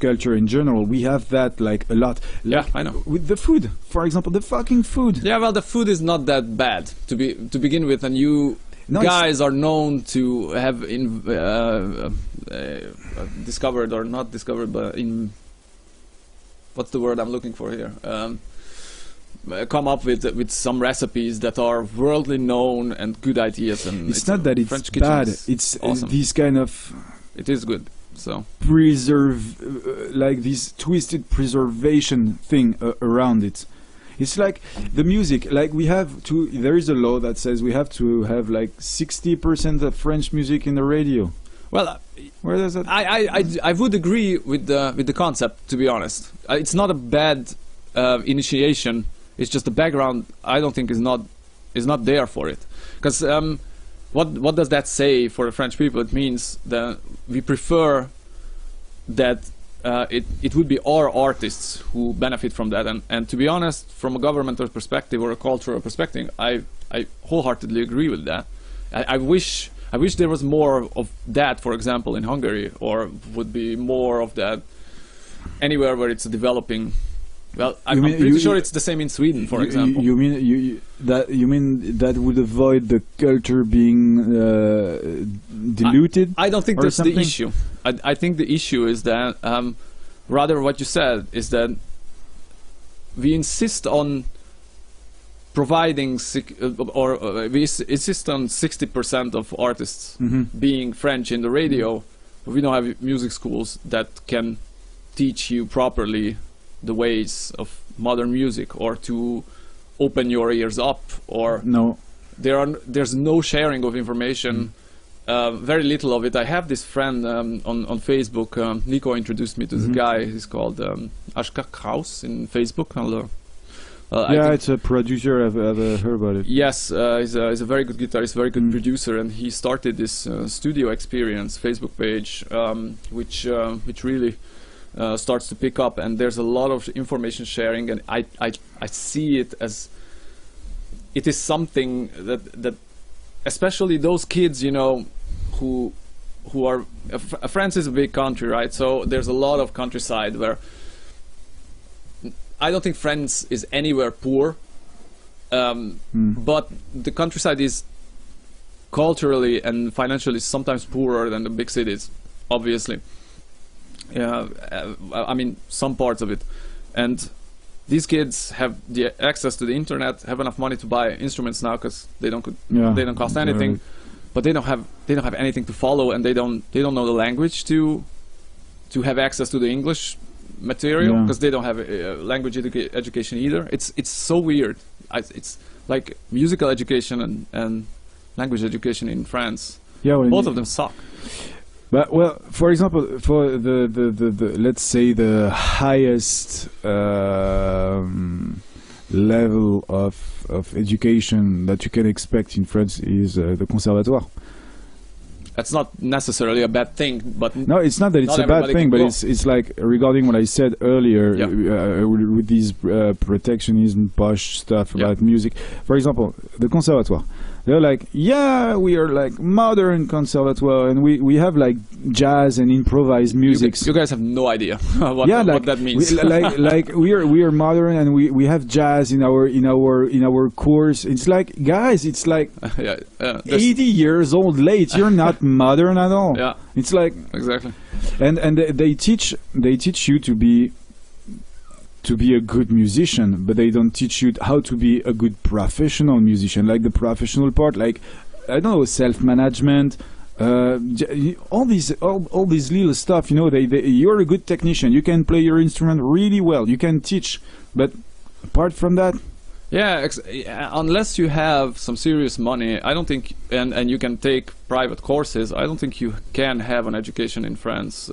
culture in general, we have that like a lot. Like, yeah, I know. With the food, for example, the fucking food. Yeah, well, the food is not that bad to begin with, and you guys are known to have discovered or not discovered, but what's the word I'm looking for here? Come up with some recipes that are worldly known and good ideas, and it's not that it's French bad. It's awesome. This kind of it is good. So like this twisted preservation thing around it. It's like the music. Like we have to. There is a law that says we have to have like 60% of French music in the radio. Well, where does that? I would agree with the concept. To be honest, it's not a bad initiation. It's just the background. I don't think is not there for it, because what does that say for the French people? It means that we prefer that it would be our artists who benefit from that. And to be honest, from a governmental perspective or a cultural perspective, I I wholeheartedly agree with that. I wish there was more of that, for example, in Hungary, or would be more of that anywhere where it's developing. Well, I'm pretty sure it's the same in Sweden, for example. You mean that would avoid the culture being diluted? I don't think that's something? the issue. I think the issue is that rather what you said is that we insist on providing we insist on 60% of artists being French in the radio. We don't have music schools that can teach you properly the ways of modern music, or to open your ears up, or there's no sharing of information. Very little of it. I have this friend on Facebook. Nico introduced me to this guy. He's called Ashka Kraus in Facebook. It's a producer. I've heard about it. Yes, he's a very good guitarist, very good producer, and he started this studio experience Facebook page, which really starts to pick up, and there's a lot of information sharing, and I see it as it is something that especially those kids, you know, who are France is a big country, right? So there's a lot of countryside where I don't think France is anywhere poor, but the countryside is culturally and financially sometimes poorer than the big cities, obviously. I mean, some parts of it, and these kids have the access to the internet, have enough money to buy instruments now because they don't cost anything, but they don't have anything to follow, and they don't know the language to have access to the English material because they don't have language education either. It's so weird. It's like musical education and language education in France. Both of them suck. But well, for example, for the let's say the highest level of education that you can expect in France is the conservatoire. That's not necessarily a bad thing, but no, it's not that it's a bad thing, but it's like regarding what I said earlier with these protectionism, posh stuff about music. For example, the conservatoire. They're like, we are like modern conservatoire, and we have like jazz and improvised music. You guys have no idea what that means. we are modern, and we have jazz in our course. It's like, guys, it's like 80 years old late. You're not modern at all. Yeah, it's like exactly. And they teach you to be a good musician, but they don't teach you how to be a good professional musician, like the professional part, like I don't know, self-management, all these little stuff. You know, you're a good technician, you can play your instrument really well, you can teach, but apart from that, unless you have some serious money, I don't think, and you can take private courses, I don't think you can have an education in France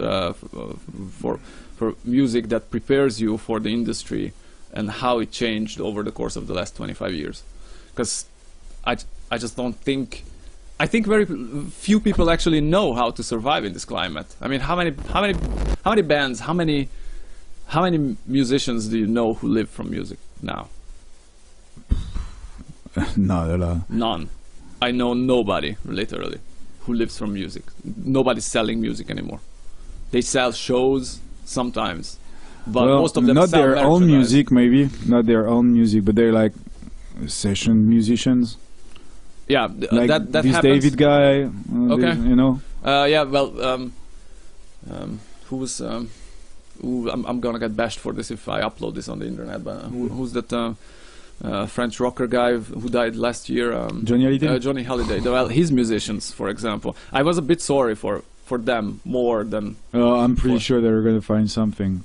for music that prepares you for the industry and how it changed over the course of the last 25 years. Because I just don't think, I think very few people actually know how to survive in this climate. I mean, how many bands, how many musicians do you know who live from music now? None. I know nobody, literally, who lives from music. Nobody's selling music anymore. They sell shows sometimes, but most of them not sell their own music, maybe not their own music, but they're like session musicians. Yeah, like that this happens. David guy. Okay, you know. Who's I'm gonna get bashed for this if I upload this on the internet. But who's that French rocker guy who died last year? Johnny Hallyday. Johnny Hallyday. Well, his musicians, for example, I was a bit sorry for them more than. I'm pretty sure they're gonna find something.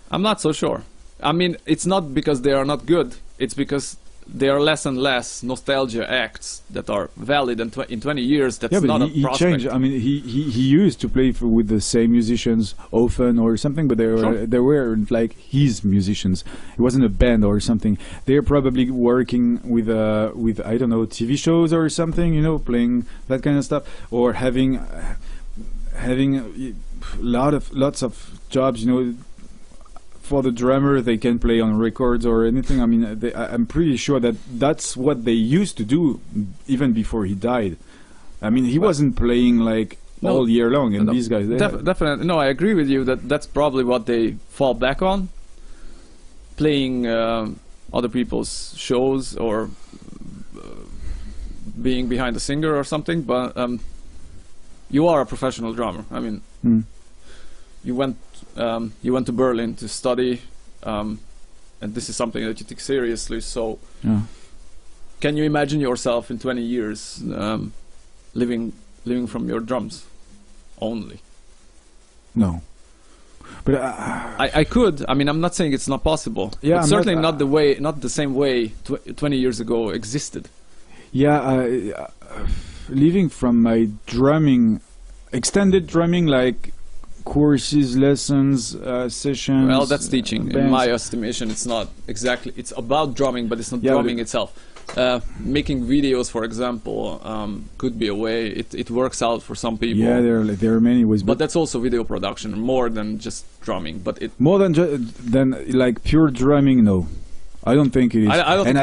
I'm not so sure. I mean, it's not because they are not good. It's because there are less and less nostalgia acts that are valid in 20 years. That's not a prospect. He changed. I mean, he used to play with the same musicians often or something, but they were like his musicians. It wasn't a band or something. They're probably working with I don't know, TV shows or something. You know, playing that kind of stuff, or having lots of jobs. You know, for the drummer, they can play on records or anything. I mean, I'm pretty sure that that's what they used to do even before he died. I mean, he wasn't playing like all year long, and these guys... Definitely. No, I agree with you that that's probably what they fall back on. Playing other people's shows or being behind a singer or something, but you are a professional drummer. I mean, you went to Berlin to study, and this is something that you take seriously. So, can you imagine yourself in 20 years living from your drums only? No. But I could. I mean, I'm not saying it's not possible. Yeah, but certainly not the same way 20 years ago existed. Yeah, living from my drumming, extended drumming, like courses, lessons, sessions. Well, that's teaching. In my estimation, it's not exactly. It's about drumming, but it's not drumming itself. Making videos, for example, could be a way. It works out for some people. Yeah, there are many ways. But that's also video production, more than just drumming. But it more than like pure drumming. No, I don't think it is. I don't think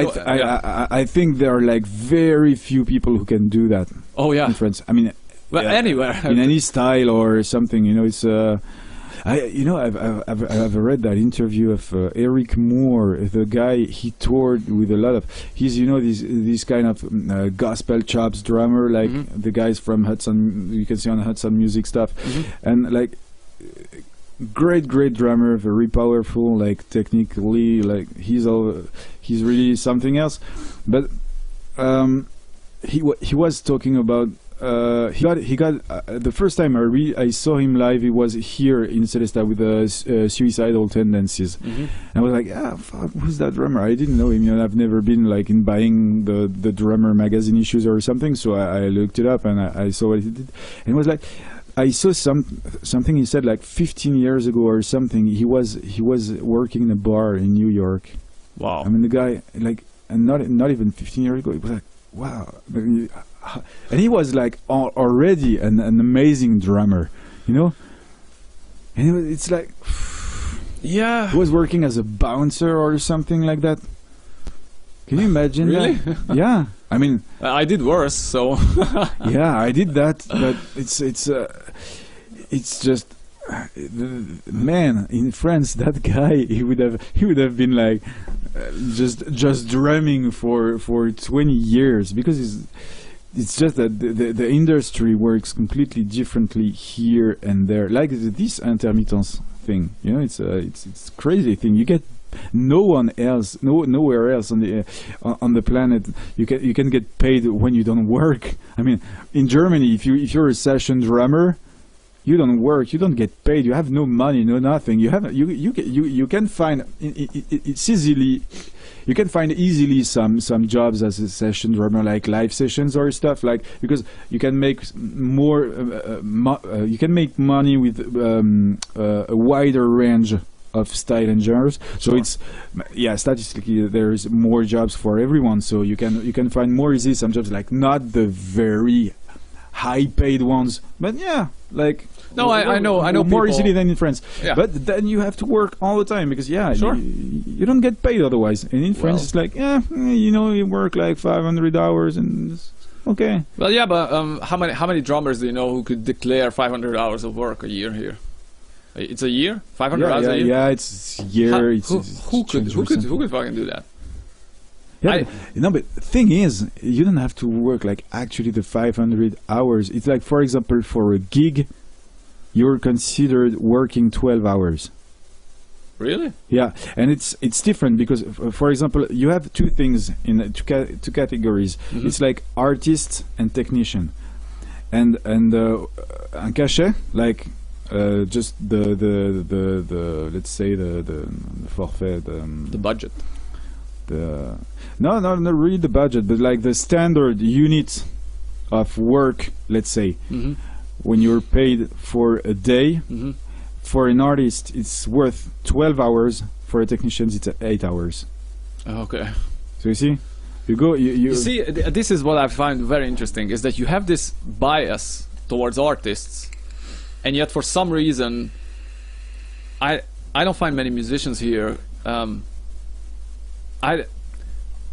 I think there are like very few people who can do that. Oh yeah, in France. I mean, anywhere in any style or something. You know, it's. I've read that interview of Eric Moore, the guy he toured with a lot of. He's this kind of gospel chops drummer, like the guys from Hudson. You can see on Hudson Music stuff, and like great drummer, very powerful, like technically, like he's really something else. But he was talking about. He got the first time I saw him live. He was here in Celesta with Suicidal Tendencies, and I was like, fuck, who's that drummer? I didn't know him. You know, I've never been like in buying the drummer magazine issues or something. So I looked it up and I saw what he did, and it was like I saw something he said like 15 years ago or something. He was working in a bar in New York. Wow. I mean, the guy like, and not even 15 years ago. It was like, wow. And he was like already an amazing drummer, you know. And it's like, yeah, he was working as a bouncer or something like that. Can you imagine really? that? Yeah, I mean, I did worse. So yeah, I did that, but it's just, man, in France, that guy he would have been like just drumming for 20 years because it's just that the industry works completely differently here and there. Like this intermittence thing, you know, it's crazy thing. You get nowhere else on the planet. You can get paid when you don't work. I mean, in Germany, if you're a session drummer, you don't work, you don't get paid, you have no money, no nothing. You can find it's easily. You can find easily some jobs as a session drummer, like live sessions or stuff, like because you can make more. You can make money with a wider range of style and genres. So it's statistically there is more jobs for everyone. So you can find more easily some jobs, like not the very high paid ones, but like. No, I know more people. Easily than in France. Yeah. But then you have to work all the time because you don't get paid otherwise. And in France it's like you work like 500 hours and it's okay. Well, yeah, but how many drummers do you know who could declare 500 hours of work a year here? It's a year, 500 hours a year. Yeah, it's a year. Who could fucking do that? Yeah, but the thing is, you don't have to work like actually the 500 hours. It's like, for example, for a gig, you're considered working 12 hours. Really? Yeah, and it's different because, for example, you have two things in two categories. It's like artist and technician, and un cachet, like just the let's say the forfait, the budget. No, not really the budget, but like the standard unit of work, let's say. When you're paid for a day, for an artist it's worth 12 hours, for a technician it's 8 hours. Okay. So you see, you see, this is what I find very interesting, is that you have this bias towards artists, and yet for some reason I don't find many musicians here.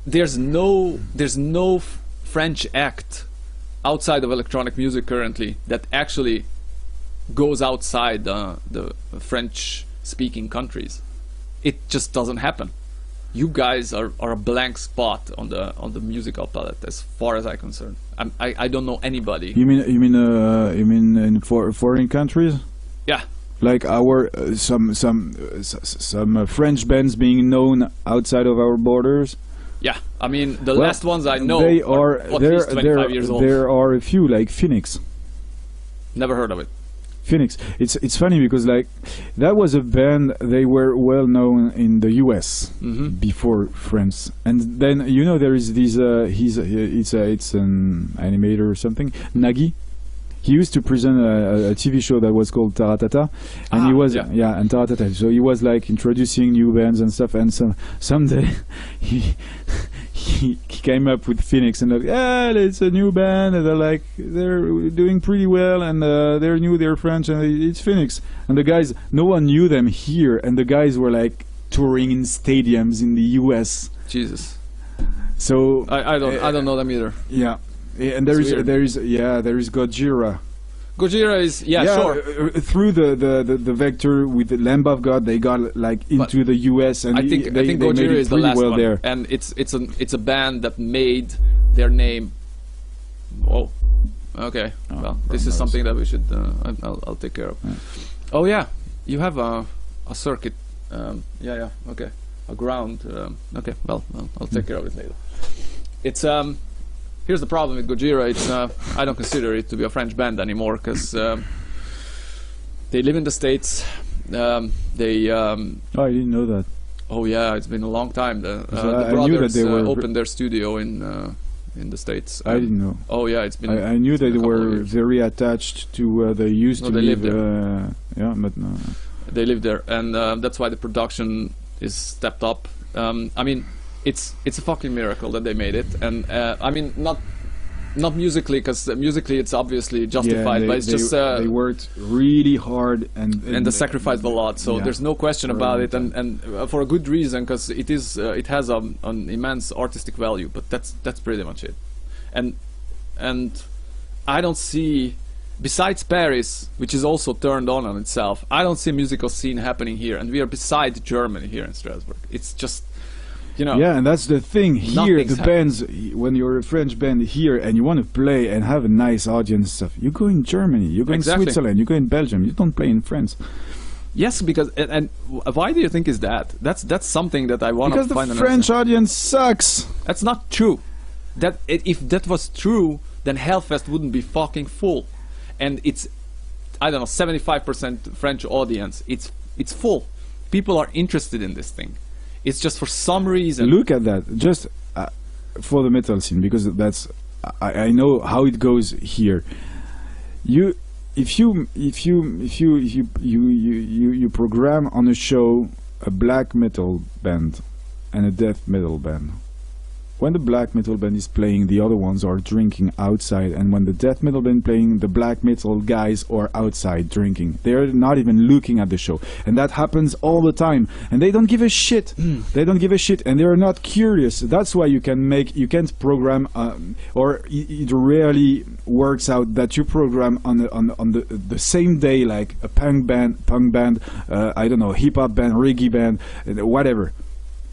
There's no French act outside of electronic music currently that actually goes outside the French-speaking countries. It just doesn't happen. You guys are a blank spot on the musical palette, as far as I'm concerned. I don't know anybody. You mean in foreign countries? Yeah. Like our some French bands being known outside of our borders. Yeah, I mean the last ones I know they are at least 25 years old. There are a few, like Phoenix. Never heard of it. Phoenix. It's funny because like that was a band. They were well known in the U.S. Before France, and then you know there is this. It's an animator or something. Nagi. He used to present a TV show that was called Taratata, and he was and Taratata. So he was like introducing new bands and stuff. And someday he came up with Phoenix and like, it's a new band, and they're doing pretty well, and they're new, they're French, and it's Phoenix. And the guys, no one knew them here, and the guys were like touring in stadiums in the U.S. Jesus. So I don't know them either. Yeah. And there is Gojira. Gojira is sure. Through the vector with the Lamb of God, they got like into the U.S. and I think Gojira is the last one. There. And it's a band that made their name. Whoa. Okay. Well, this is something that we should. I'll take care of. Yeah. Oh yeah, you have a circuit. Okay. A ground. Okay. Well, I'll take care of it later. It's Here's the problem with Gojira. It's I don't consider it to be a French band anymore because they live in the States. I didn't know that. Oh yeah, it's been a long time. The I knew that brothers they were opened their studio in the States. I didn't know. Oh yeah, it's been. I knew that they were very attached to where they used to live. But no. They live there, and that's why the production is stepped up. I mean. It's a fucking miracle that they made it, and I mean not musically, because musically it's obviously justified, but it's just they worked really hard and they sacrificed a lot, so there's no question about it, and for a good reason, because it has an immense artistic value, but that's pretty much it, and I don't see, besides Paris, which is also turned on itself, I don't see a musical scene happening here, and we are beside Germany here in Strasbourg. It's just. You know, and that's the thing here. The bands, when you're a French band here and you want to play and have a nice audience stuff, you go in Germany, you go in Switzerland, you go in Belgium. You don't play in France. Yes, because and why do you think is that? That's something that I want to find. Because the French audience sucks. That's not true. If that was true, then Hellfest wouldn't be fucking full. And it's, I don't know, 75% French audience. It's full. People are interested in this thing. It's just for some reason. Look at that, just for the metal scene, because that's I know how it goes here. If you program on a show a black metal band and a death metal band. When the black metal band is playing, the other ones are drinking outside, and when the death metal band playing, the black metal guys are outside drinking. They're not even looking at the show, and that happens all the time. And they don't give a shit. They don't give a shit, and they are not curious. That's why you can't program, or it rarely works out that you program on the same day, like a punk band, I don't know, hip hop band, reggae band, whatever.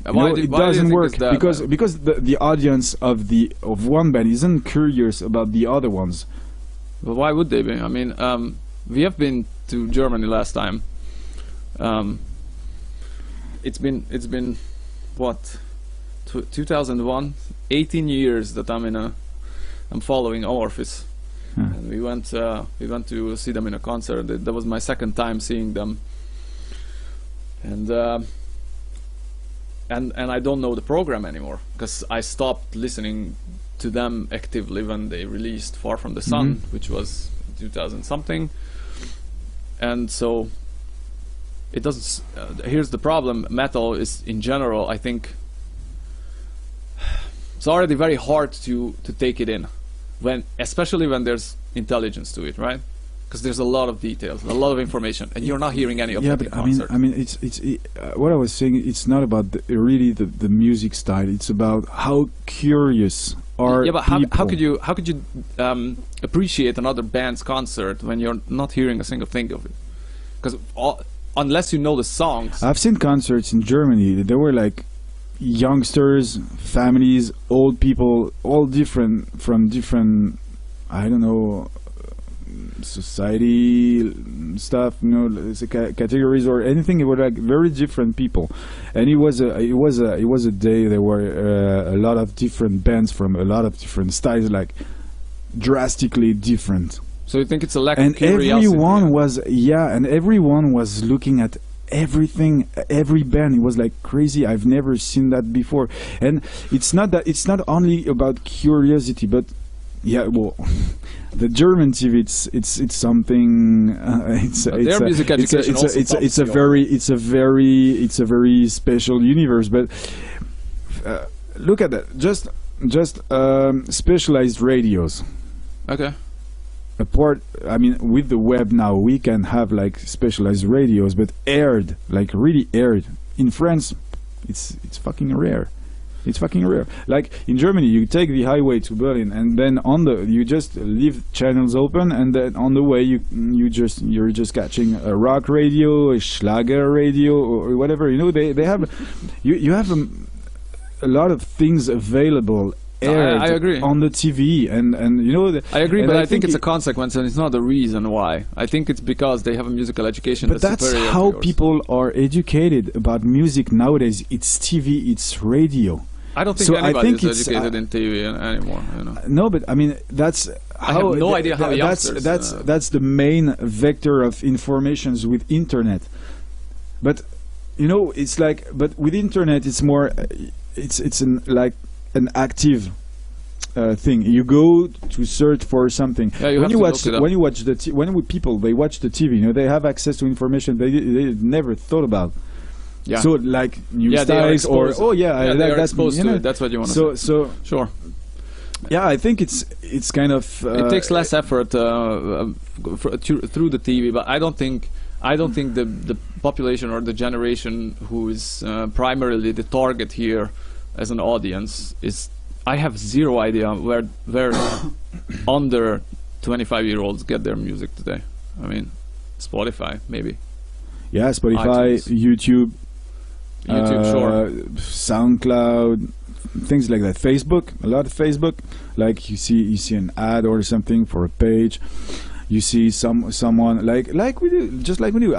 It doesn't work because the audience of one band isn't curious about the other ones. Well, why would they be? I mean, we have been to Germany last time. It's been what, 2001, 18 years that I'm following Amorphis. And we went to see them in a concert. That was my second time seeing them. And I don't know the program anymore because I stopped listening to them actively when they released Far From the Sun, which was 2000 something. And so it doesn't. Here's the problem: metal is, in general, I think, it's already very hard to take it in, especially when there's intelligence to it, right? because there's a lot of details, a lot of information, and you're not hearing any of yeah, it in but concert. I mean, what I was saying. It's not about really the music style. It's about how curious are yeah, but people. how could you appreciate another band's concert when you're not hearing a single thing of it? Because unless you know the songs. I've seen concerts in Germany. There were like youngsters, families, old people, all different from different, I don't know, society stuff, you know, categories or anything. It were like very different people, and it was a day. There were a lot of different bands from a lot of different styles, like drastically different. So you think it's a lack And of curiosity? Everyone was looking at everything, every band. It was like crazy. I've never seen that before. And it's not only about curiosity, but yeah, well, the German TV, it's something. Their music education it's a very special universe. But look at that. Just specialized radios. Okay. I mean, with the web now, we can have like specialized radios, but aired, like really aired. In France, it's fucking rare. It's fucking rare. Like in Germany, you take the highway to Berlin, and then you just leave channels open, and then on the way you're just catching a rock radio, a Schlager radio, or whatever. You know, they have you have a lot of things available. I agree. On the TV, and you know. I agree, but I think it's a consequence, and it's not a reason why. I think it's because they have a musical education. But that's how people are educated about music nowadays. It's TV, it's radio. I don't think anybody is educated in TV anymore. You know. No, but I mean that's. I have no idea how youngsters. That's the main vector of informations with internet. But you know, it's like, but with internet, it's more. It's an active thing. You go to search for something. Yeah, when you watch people they watch the TV, you know, they have access to information they never thought about. Yeah. So like new styles or that's exposed to it. That's what you want to say. So sure. Yeah, I think it's kind of it takes less effort through the TV, but I don't think the population or the generation who is primarily the target here as an audience is. I have zero idea where under 25-year-olds get their music today. I mean, Spotify maybe. Yeah, Spotify, iTunes. YouTube, sure. SoundCloud, things like that. Facebook, a lot of Facebook. Like you see an ad or something for a page. You see someone like we do, just like we do.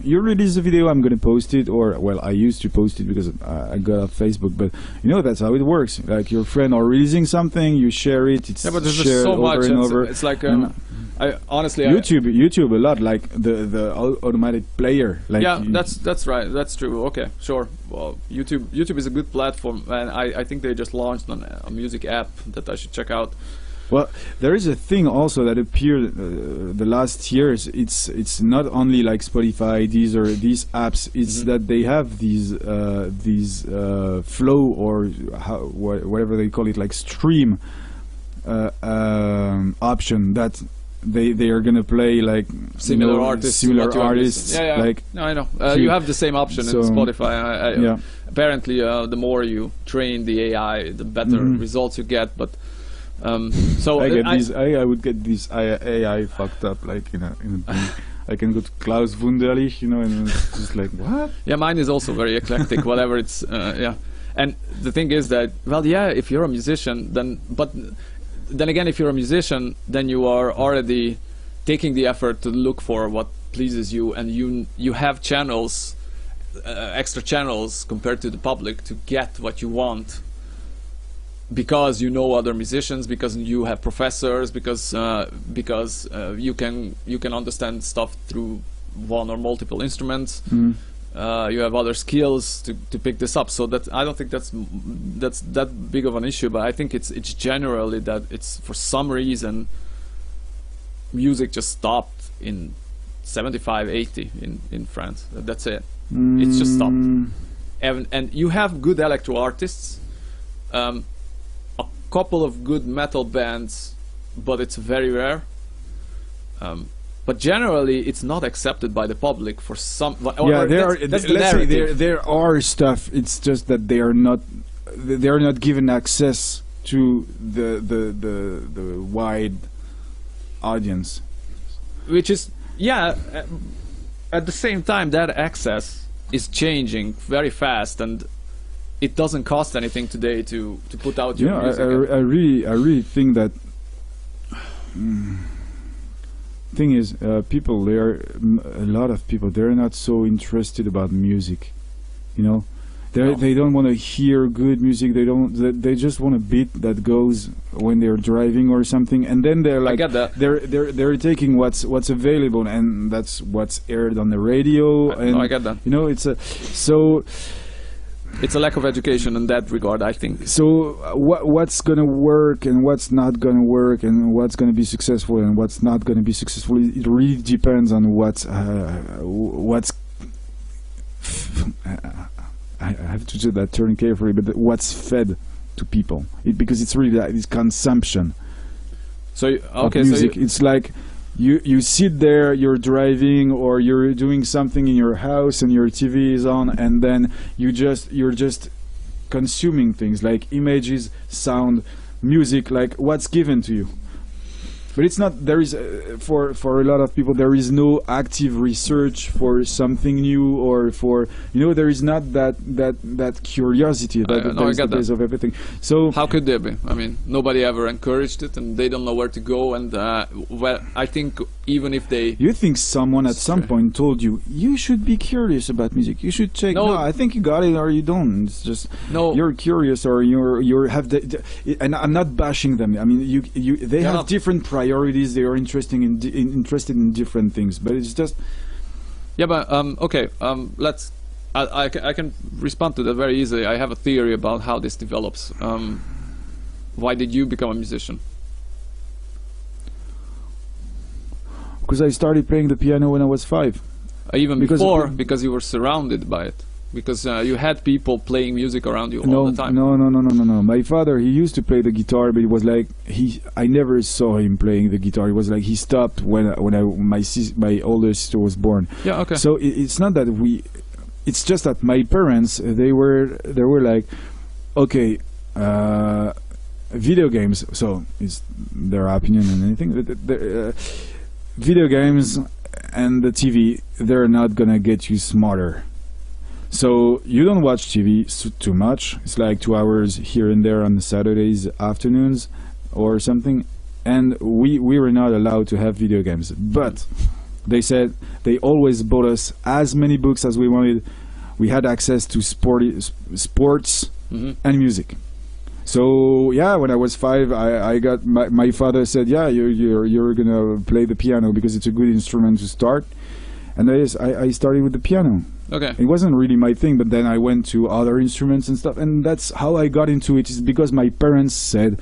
You release a video, I'm gonna post it, or well, I used to post it because I got off Facebook. But you know that's how it works. Like your friend are releasing something, you share it. It's but there's shared just so over much. and over. It's like I honestly YouTube a lot, like the automatic player. Like that's right. That's true. Okay, sure. Well, YouTube is a good platform, and I think they just launched a music app that I should check out. Well, there is a thing also that appeared the last years. It's not only like Spotify, these apps. It's that they have these flow or whatever they call it, like stream option that they are gonna play like similar artists. Yeah. Like no, I know. You have the same option in Spotify. Yeah. Apparently, the more you train the AI, the better results you get. But so I would get this AI fucked up, like in a I can go to Klaus Wunderlich, you know, and it's just like what? Yeah, mine is also very eclectic. Whatever it's and the thing is that if you're a musician, then again, if you're a musician, then you are already taking the effort to look for what pleases you, and you have channels, extra channels compared to the public to get what you want. Because you know other musicians, because you have professors, because you can understand stuff through one or multiple instruments. You have other skills to pick this up. So that I don't think that's that big of an issue. But I think it's generally that it's for some reason music just stopped in 75, 80 in France. That's it. It's just stopped. And you have good electro artists. Couple of good metal bands, but it's very rare. but generally it's not accepted by the public for some. Yeah, there are. That's the Let's say narrative. there are stuff. It's just that they are not given access to the wide audience. Which is, yeah, at the same time that access is changing very fast, and it doesn't cost anything today to put out your music. I really think that thing is, people, a lot of people, they're not so interested about music, you know. They don't want to hear good music. They just want a beat that goes when they're driving or something, and then they're like, I get that. they're taking what's available, and that's what's aired on the radio. And I get that. you know, it's a lack of education in that regard, I think. So what's gonna work and what's not gonna work, and what's gonna be successful and what's not gonna be successful, it really depends on what's I have to say that term carefully, but what's fed to people, because it's really that, it's consumption. So okay, of music. so it's like you sit there, you're driving or you're doing something in your house and your TV is on, and then you're just consuming things like images, sound, music, like what's given to you. But it's not, there is, for a lot of people, there is no active research for something new, or for, you know, there is not that curiosity that is the base of everything. So how could there be? I mean, nobody ever encouraged it, and they don't know where to go. And well, I think even if they, you think someone at some point told you should be curious about music, you should check. No, I think you got it or you don't. It's just you're curious, or you're have and I'm not bashing them. I mean, they have different priorities. They are interested in different things, but it's just but okay, let's I can respond to that very easily. I have a theory about how this develops. Why did you become a musician? Because I started playing the piano when I was 5. Even before, because you were surrounded by it. Because you had people playing music around you all the time. No. My father, he used to play the guitar, but it was like I never saw him playing the guitar. It was like he stopped when my older sister was born. Yeah, okay. So it's not that it's just that my parents, they were like, okay, video games. So it's their opinion and anything. Video games and the TV, they're not gonna get you smarter. So you don't watch TV too much. It's like 2 hours here and there on the Saturdays afternoons or something. And we were not allowed to have video games. But they said they always bought us as many books as we wanted. We had access to sports and music. So yeah, when I was 5, I got my father said, yeah, you're gonna play the piano because it's a good instrument to start. And I started with the piano. Okay. It wasn't really my thing, but then I went to other instruments and stuff, and that's how I got into it. Is because my parents said.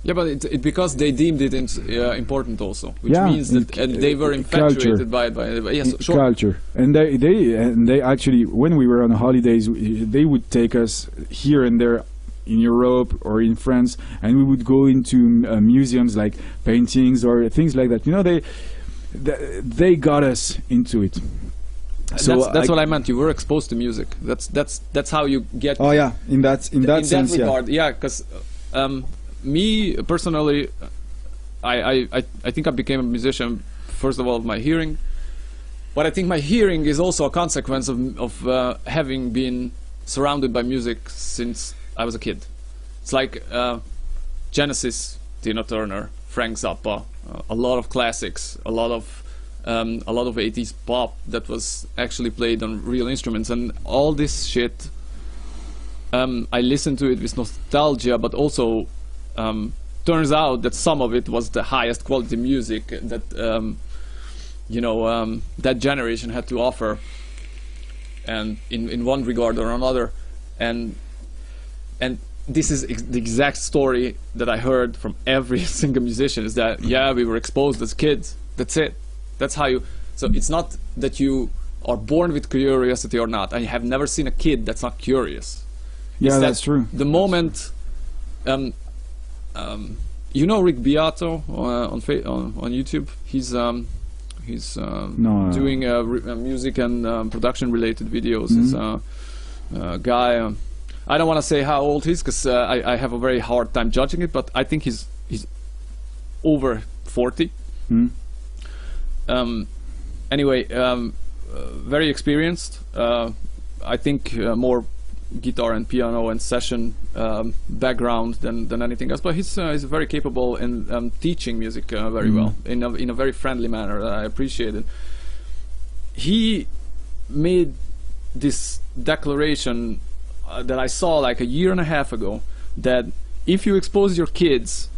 Yeah, but it because they deemed it important also, which means that they were infatuated by it. Yes, sure. Culture, and they actually, when we were on holidays, they would take us here and there in Europe or in France, and we would go into museums like paintings or things like that. You know, they got us into it. So that's what I meant. You were exposed to music. That's how you get. Oh yeah, in that sense, regard, yeah. Because me personally, I think I became a musician first of all of my hearing, but I think my hearing is also a consequence of having been surrounded by music since I was a kid. It's like Genesis, Tina Turner, Frank Zappa, a lot of classics, a lot of 80s pop that was actually played on real instruments, and all this shit. I listened to it with nostalgia, but also turns out that some of it was the highest quality music that that generation had to offer, and in one regard or another, and this is the exact story that I heard from every single musician, is that we were exposed as kids. That's it. That's how you. So it's not that you are born with curiosity or not. I have never seen a kid that's not curious. Yeah, that's true. The moment you know Rick Beato on YouTube. He's No, doing music and production related videos. He's a guy. I don't want to say how old he is because I have a very hard time judging it, but I think he's over 40. Anyway, very experienced. I think more guitar and piano and session background than anything else. But he's very capable in teaching music very well in a very friendly manner. I appreciate it. He made this declaration that I saw like a year and a half ago, that if you expose your kids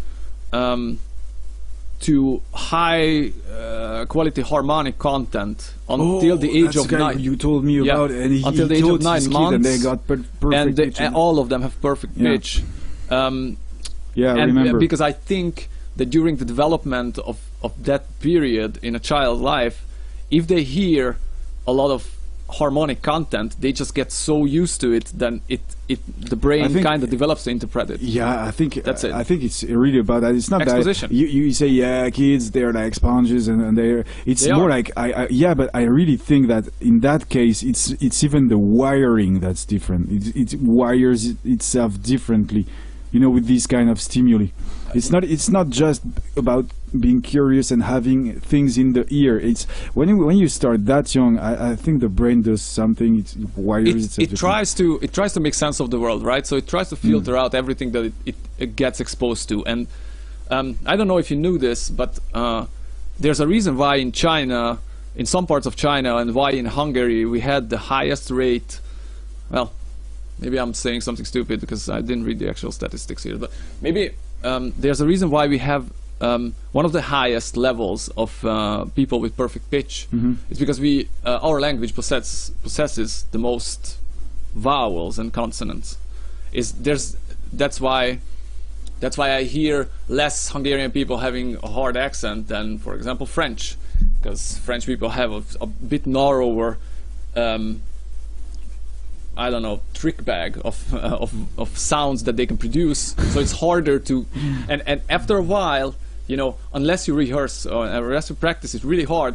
to high quality harmonic content until the age of 9. You told me about, and until the age of 9 months, and they got perfect pitch, and all of them have perfect pitch. I And remember. because I think that during the development of that period in a child's life, if they hear a lot of harmonic content, they just get so used to it, then the brain kind of develops to interpret it. Yeah, I think that's it. I think it's really about that. It's not exposition. That you say, yeah, kids, they're like sponges, and they're. It's more like yeah, but I really think that in that case, it's even the wiring that's different. It wires itself differently, you know, with these kind of stimuli. It's not just about being curious and having things in the ear. It's when you start that young, I think the brain does something. It wires itself. It tries to make sense of the world, right? So it tries to filter out everything that it gets exposed to. And I don't know if you knew this, but there's a reason why in China, in some parts of China, and why in Hungary we had the highest rate. Well, maybe I'm saying something stupid because I didn't read the actual statistics here, but maybe there's a reason why we have one of the highest levels of people with perfect pitch. It's because our language possesses the most vowels and consonants. That's why I hear less Hungarian people having a hard accent than, for example, French, because French people have a bit narrower I don't know, trick bag of sounds that they can produce. So it's harder to, and after a while, you know, unless you rehearse or unless you practice, it's really hard.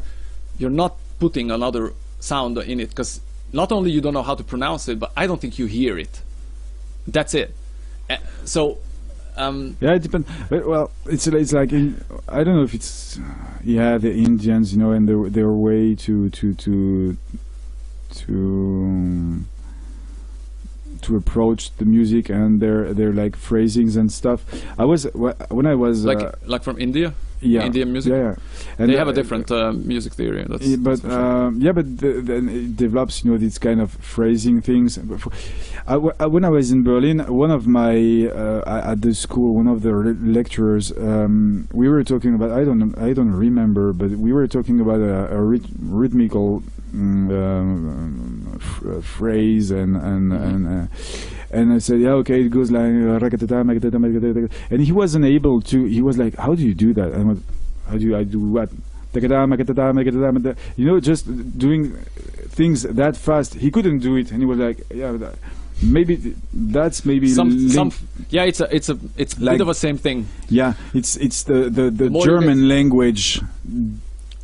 You're not putting another sound in it, because not only you don't know how to pronounce it, but I don't think you hear it. That's it. So. Yeah, it depends. Well, it's like I don't know if it's the Indians, you know, and their way to approach the music and their like phrasings and stuff. When I was like from India. Yeah, Indian music. Yeah, and they have a different music theory. That's but then it develops, you know, these kind of phrasing things. When I was in Berlin, one of my at the school, one of the lecturers, we were talking about. I don't remember, but we were talking about a rhythmical phrase and I said, yeah, okay, it goes like and he wasn't able to. He was like, how do you do that? And how do I do what? You know, just doing things that fast. He couldn't do it, and he was like, yeah, maybe that's some. Yeah, it's a like, bit of a same thing. Yeah, it's the German language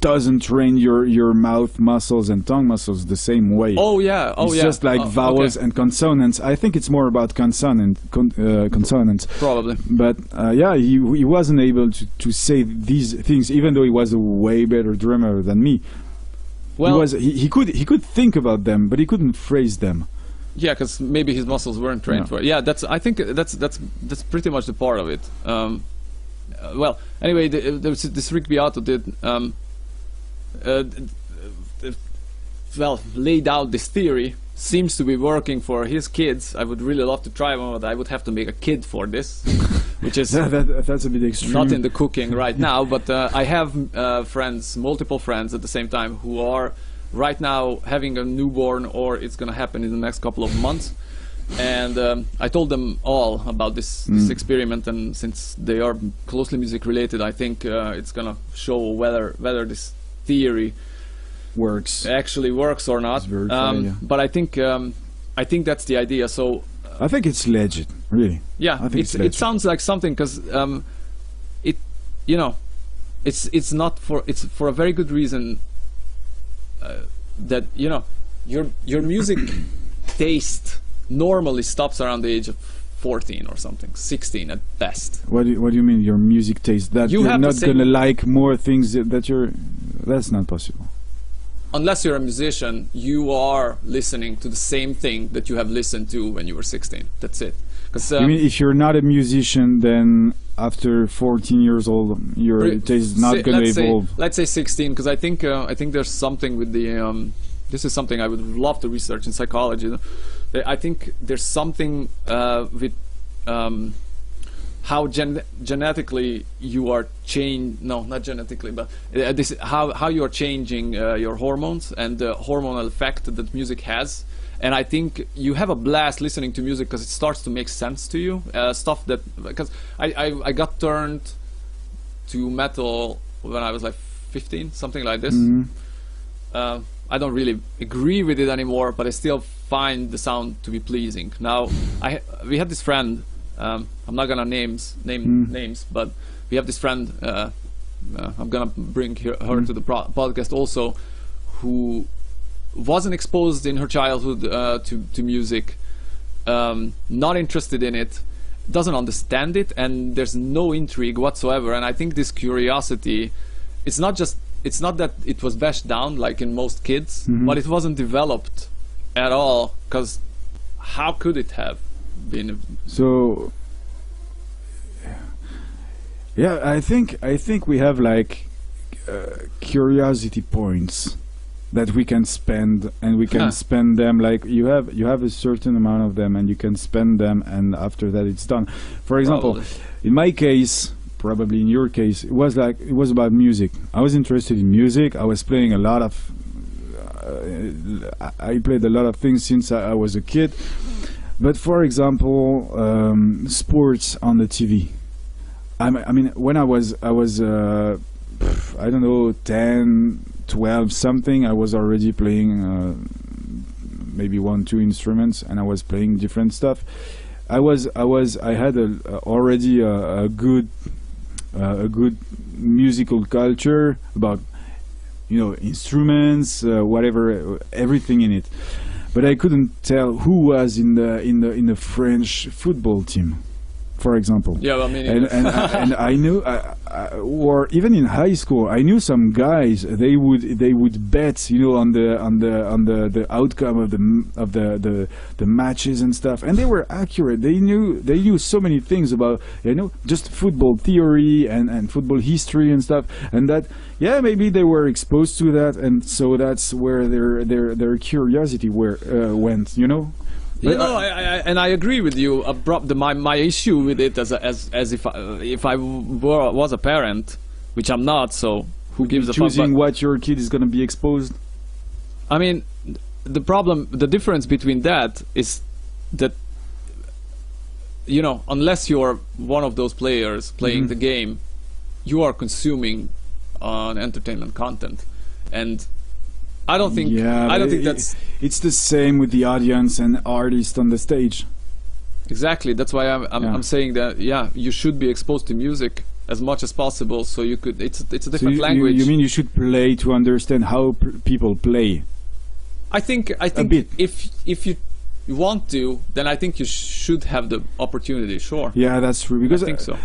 doesn't train your mouth muscles and tongue muscles the same way. It's just like vowels and consonants. I think it's more about consonants probably. But he wasn't able to say these things, even though he was a way better drummer than me. Well, he could think about them, but he couldn't phrase them. Yeah, because maybe his muscles weren't trained for it. Yeah, I think that's pretty much the part of it. Well, anyway, this Rick Beato did. Laid out this theory, seems to be working for his kids. I would really love to try one, but I would have to make a kid for this, which is that's a bit extreme. Not in the cooking right now, but I have multiple friends at the same time, who are right now having a newborn, or it's going to happen in the next couple of months. And I told them all about this experiment, and since they are closely music related, I think it's going to show whether this theory actually works or not. But I think that's the idea. So I think it's legit, really. Yeah, it sounds like something, because you know, it's not for, it's for a very good reason, that, you know, your music taste normally stops around the age of 14 or something, 16 at best. What do you mean your music taste? That you're not gonna like more things that you're... That's not possible. Unless you're a musician, you are listening to the same thing that you have listened to when you were 16. That's it. You mean if you're not a musician, then after 14 years old, your taste is not going to evolve? Let's say 16, because I think there's something with the... this is something I would love to research in psychology. I think there's something with how genetically you are changed. No, not genetically, but this how you are changing your hormones and the hormonal effect that music has. And I think you have a blast listening to music because it starts to make sense to you. Stuff that, because I got turned to metal when I was like 15, something like this. I don't really agree with it anymore, but I still find the sound to be pleasing. Now, we had this friend. I'm not gonna name names, but we have this friend. I'm gonna bring her to the podcast also, who wasn't exposed in her childhood to music, not interested in it, doesn't understand it, and there's no intrigue whatsoever. And I think this curiosity, it's not that it was bashed down like in most kids, but it wasn't developed at all, because how could it have been? So yeah, I think we have like curiosity points that we can spend, and we can spend them, like you have a certain amount of them and you can spend them, and after that it's done. For example, in my case, probably in your case, it was about music. I was interested in music. I was playing a lot of I played a lot of things since I was a kid. But for example, sports on the TV. I mean, when I was I don't know, 10, 12 something, I was already playing maybe 1-2 instruments, and I was playing different stuff. I had already a good musical culture about, you know, instruments, whatever, everything in it. But I couldn't tell who was in the French football team, for example. Yeah, well, I mean, and I knew, or even in high school, I knew some guys. They would bet, you know, on the outcome of the matches and stuff, and they were accurate. They knew so many things about, you know, just football theory and football history and stuff, and that, yeah, maybe they were exposed to that, and so that's where their curiosity went, you know. You know, and I agree with you. My issue with it, as if I was a parent, which I'm not, so who gives a fuck? Choosing what your kid is going to be exposed. I mean, the difference between that is that, you know, unless you're one of those players playing the game, you are consuming entertainment content, and I don't think that's... It's the same with the audience and artists on the stage. Exactly. That's why I'm saying that, yeah, you should be exposed to music as much as possible, so you could... It's a different language. You mean you should play to understand how people play? I think if you want to, then I think you should have the opportunity. Sure. Yeah, that's true. Because I think so.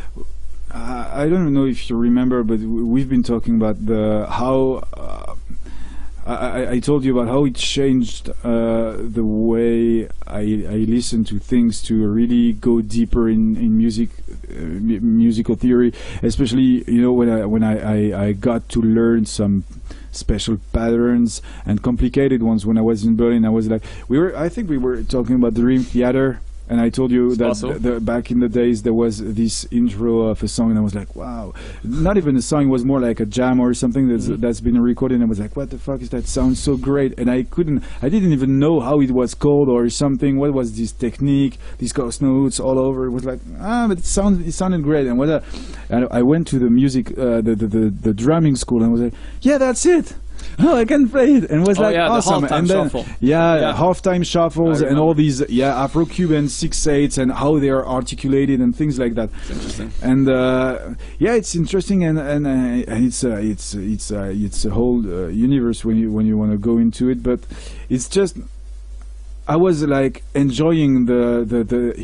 I don't know if you remember, but we've been talking about how. I told you about how it changed the way I listen to things, to really go deeper in musical theory, especially, you know, when I got to learn some special patterns and complicated ones when I was in Berlin. I was like, I think we were talking about Dream Theater. And I told you that back in the days there was this intro of a song, and I was like, wow. Not even a song, it was more like a jam or something that's been recorded, and I was like, what the fuck is that? Sounds so great. And I didn't even know how it was called or something. What was this technique? These ghost notes all over. It was like, but it sounded great. And I went to the music, the drumming school, and I was like, yeah, that's it. oh, I can play it, and it was like yeah, awesome. the halftime And then shuffle. halftime shuffles I and all remember. these Afro-Cuban 6/8 and how they are articulated and things like that. It's interesting. And it's interesting, and it's a whole universe when you want to go into it. But it's just, I was like enjoying listening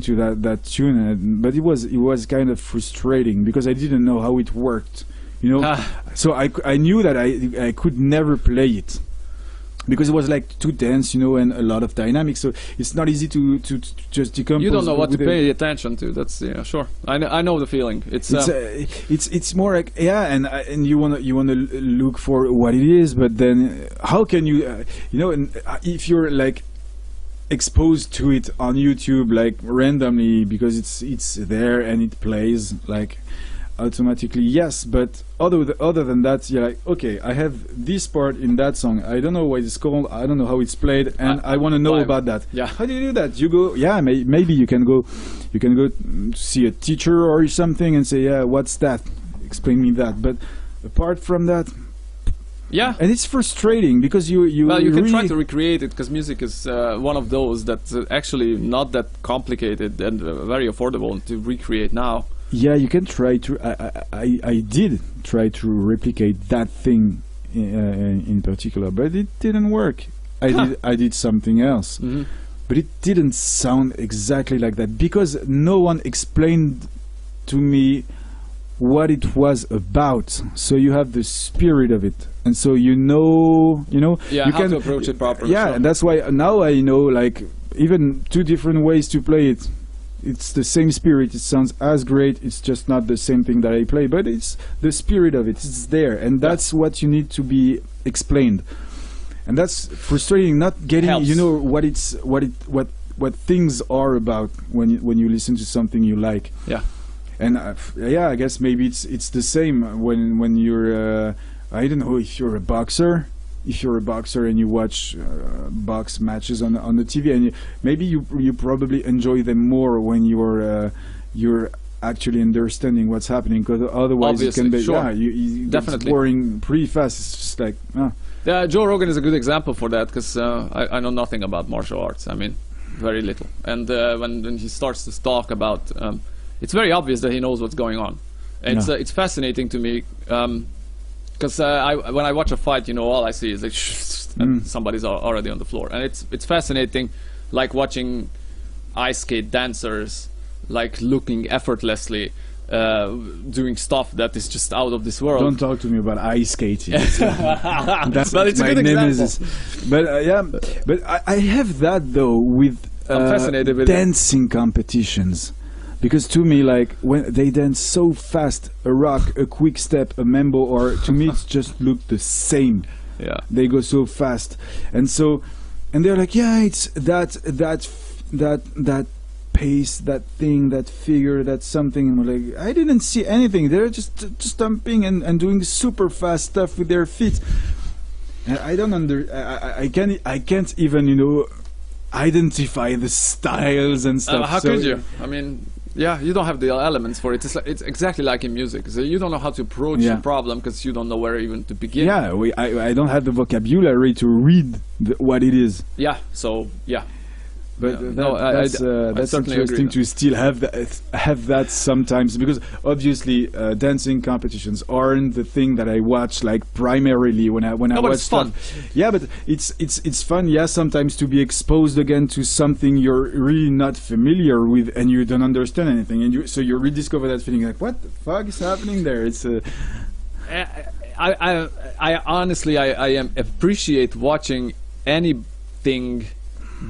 to that tune, but it was kind of frustrating because I didn't know how it worked, So I knew that I could never play it because it was like too dense, and a lot of dynamics. So it's not easy to just decompose. You don't know what to with pay attention to. That's sure. I know the feeling. It's more like and you wanna look for what it is, but then how can you if you're like exposed to it on YouTube like randomly because it's there and it plays like automatically, yes, but other than that, you're like, okay, I have this part in that song, I don't know what it's called, I don't know how it's played, and I want to know about that. Yeah. How do you do that? You go, maybe you can go see a teacher or something and say, what's that? Explain me that. But apart from that, and it's frustrating because you can try to recreate it because music is one of those that's actually not that complicated and very affordable to recreate now. Yeah, you can try to. I did try to replicate that thing in particular, but it didn't work. I did something else, but it didn't sound exactly like that because no one explained to me what it was about. So you have the spirit of it, and so you how to approach it properly. Yeah, and that's why now I know like even two different ways to play it. It's the same spirit, it sounds as great, it's just not the same thing that I play, but it's the spirit of it, it's there, and that's what you need to be explained. And that's frustrating, not getting what things are about when you listen to something you like. Yeah. And I guess maybe it's the same when you're I don't know if you're a boxer. If you're a boxer and you watch box matches on the TV, and maybe you probably enjoy them more when you're actually understanding what's happening, because otherwise it can be it's boring pretty fast. It's just like Joe Rogan is a good example for that because I know nothing about martial arts. I mean, very little. And when he starts to talk about, it's very obvious that he knows what's going on. And it's fascinating to me. Because when I watch a fight, all I see is like and somebody's already on the floor, and it's fascinating, like watching ice skate dancers, like looking effortlessly, doing stuff that is just out of this world. Don't talk to me about ice skating. That's but it's my a good nemesis. example. But I have that though with I'm fascinated with dancing competitions. Because to me, like when they dance so fast, a rock, a quick step, a mambo, or to me, it's just look the same. Yeah, they go so fast, and they're like, it's that pace, that thing, that figure, that something. And we're like, I didn't see anything. They're just jumping and doing super fast stuff with their feet. And I don't I can't even identify the styles and stuff. How could you? I mean. Yeah, you don't have the elements for it. It's exactly like in music. So you don't know how to approach the problem because you don't know where even to begin. Yeah, I don't have the vocabulary to read what it is. Yeah, so yeah. But that's interesting to still have that sometimes, because obviously dancing competitions aren't the thing that I watch like primarily when I watch it's fun. stuff. Yeah, but it's fun. Yeah, sometimes to be exposed again to something you're really not familiar with and you don't understand anything, and so you rediscover that feeling like, what the fuck is happening there? It's I honestly appreciate watching anything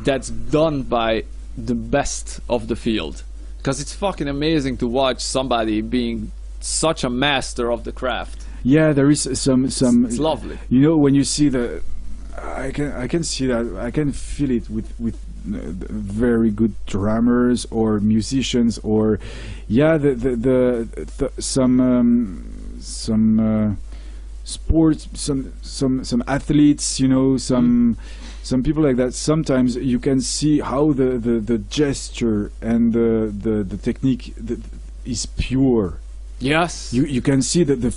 that's done by the best of the field, because it's fucking amazing to watch somebody being such a master of the craft. Yeah, there is some it's lovely. When you see I can see that, I can feel it with very good drummers or musicians, or some sports, some athletes, some people like that. Sometimes you can see how the gesture and the technique is pure, Yes. You can see the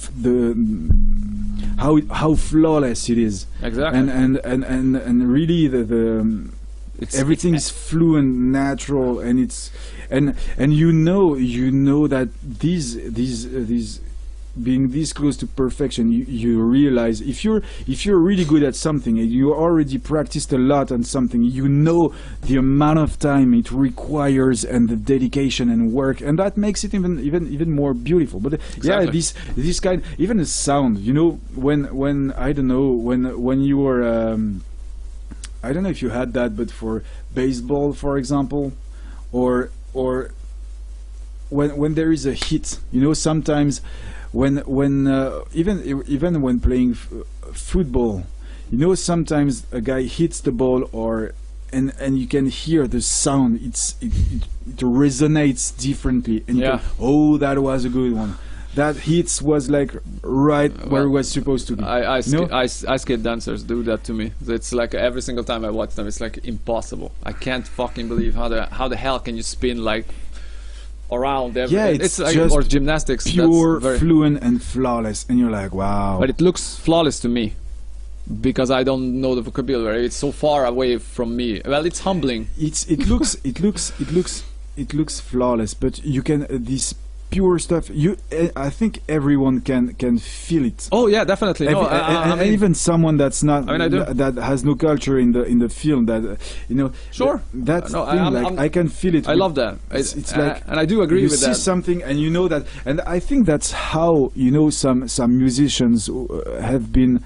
how flawless it is. Exactly. And really everything is fluent, natural, and it's and you know that these being this close to perfection, you realize if you're really good at something and you already practiced a lot on something, you know the amount of time it requires and the dedication and work, and that makes it even more beautiful. But exactly. yeah, this kind, even the sound, you know, when I don't know, when you were I don't know if you had that, but for baseball, for example, or when there is a hit, you know, sometimes when even when playing football, you know, sometimes a guy hits the ball and you can hear the sound. It resonates differently, and you Yeah. can, oh, that was a good one. That hits was like right where it was supposed to be. Ice skate dancers do that to me. It's like every single time I watch them, it's like impossible. I can't fucking believe how the hell can you spin like around every. Yeah, it's like, just or gymnastics. pure, that's very, fluent, and flawless, and you're like, wow. but it looks flawless to me because I don't know the vocabulary. It's so far away from me. Well, it's humbling. It looks flawless, but you can this pure stuff. I think everyone can feel it. Oh yeah, definitely. No, I mean, even someone that's not, I mean, I do. that has no culture in the film, that you know. Sure. That thing, I can feel it. I love that. It's like, and I do agree with that. You see something, and you know that, and I think that's how, you know, some musicians have been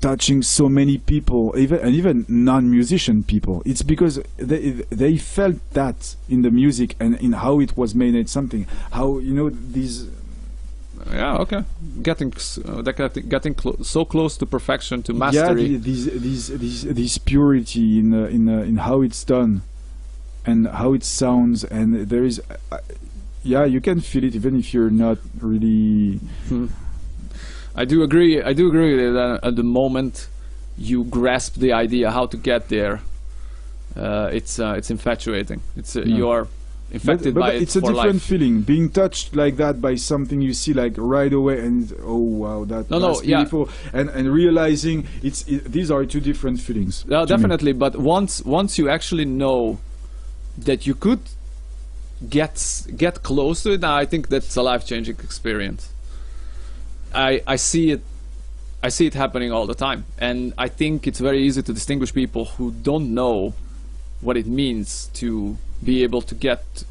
touching so many people, even non-musician people. It's because they felt that in the music and in how it was made. It's something, how, you know, these. Yeah, okay. Getting so close to perfection, to mastery. Yeah, this purity in how it's done, and how it sounds, and there is, yeah, you can feel it even if you're not really. I do agree that at the moment you grasp the idea how to get there, it's infatuating. It's you're infected by it. It's a for different life. feeling, being touched like that by something you see like right away, and oh wow, that's beautiful, and realizing these are two different feelings. Yeah, definitely. But once you actually know that you could get close to it, I think that's a life-changing experience. I see it happening all the time, and I think it's very easy to distinguish people who don't know what it means to be able to get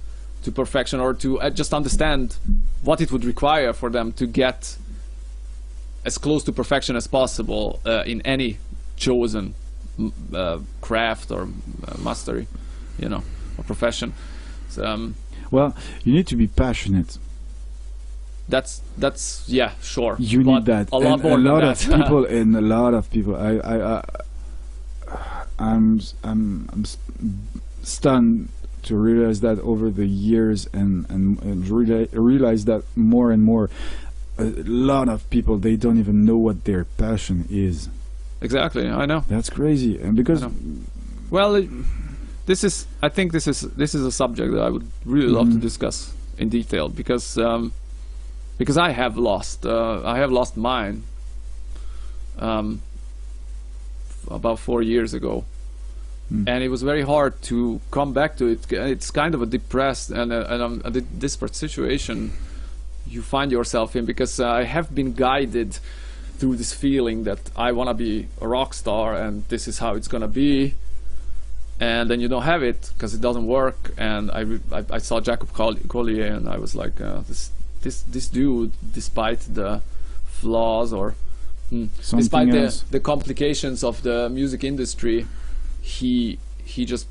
to perfection, or to just understand what it would require for them to get as close to perfection as possible in any chosen craft or mastery, you know, or profession. So, well, you need to be passionate. That's yeah, sure. You need that. A lot more. A lot of people, and a lot of people. I'm stunned to realize that over the years, and realize that more and more. A lot of people, they don't even know what their passion is. Exactly, I know. That's crazy, and because. Well, I think this is a subject that I would really love to discuss in detail, because I have lost mine about 4 years ago, and it was very hard to come back to it. It's kind of a depressed and a desperate situation you find yourself in, because I have been guided through this feeling that I want to be a rock star and this is how it's gonna be, and then you don't have it because it doesn't work. And I saw Jacob Collier, and I was like, this dude, despite the flaws or despite the complications of the music industry, he just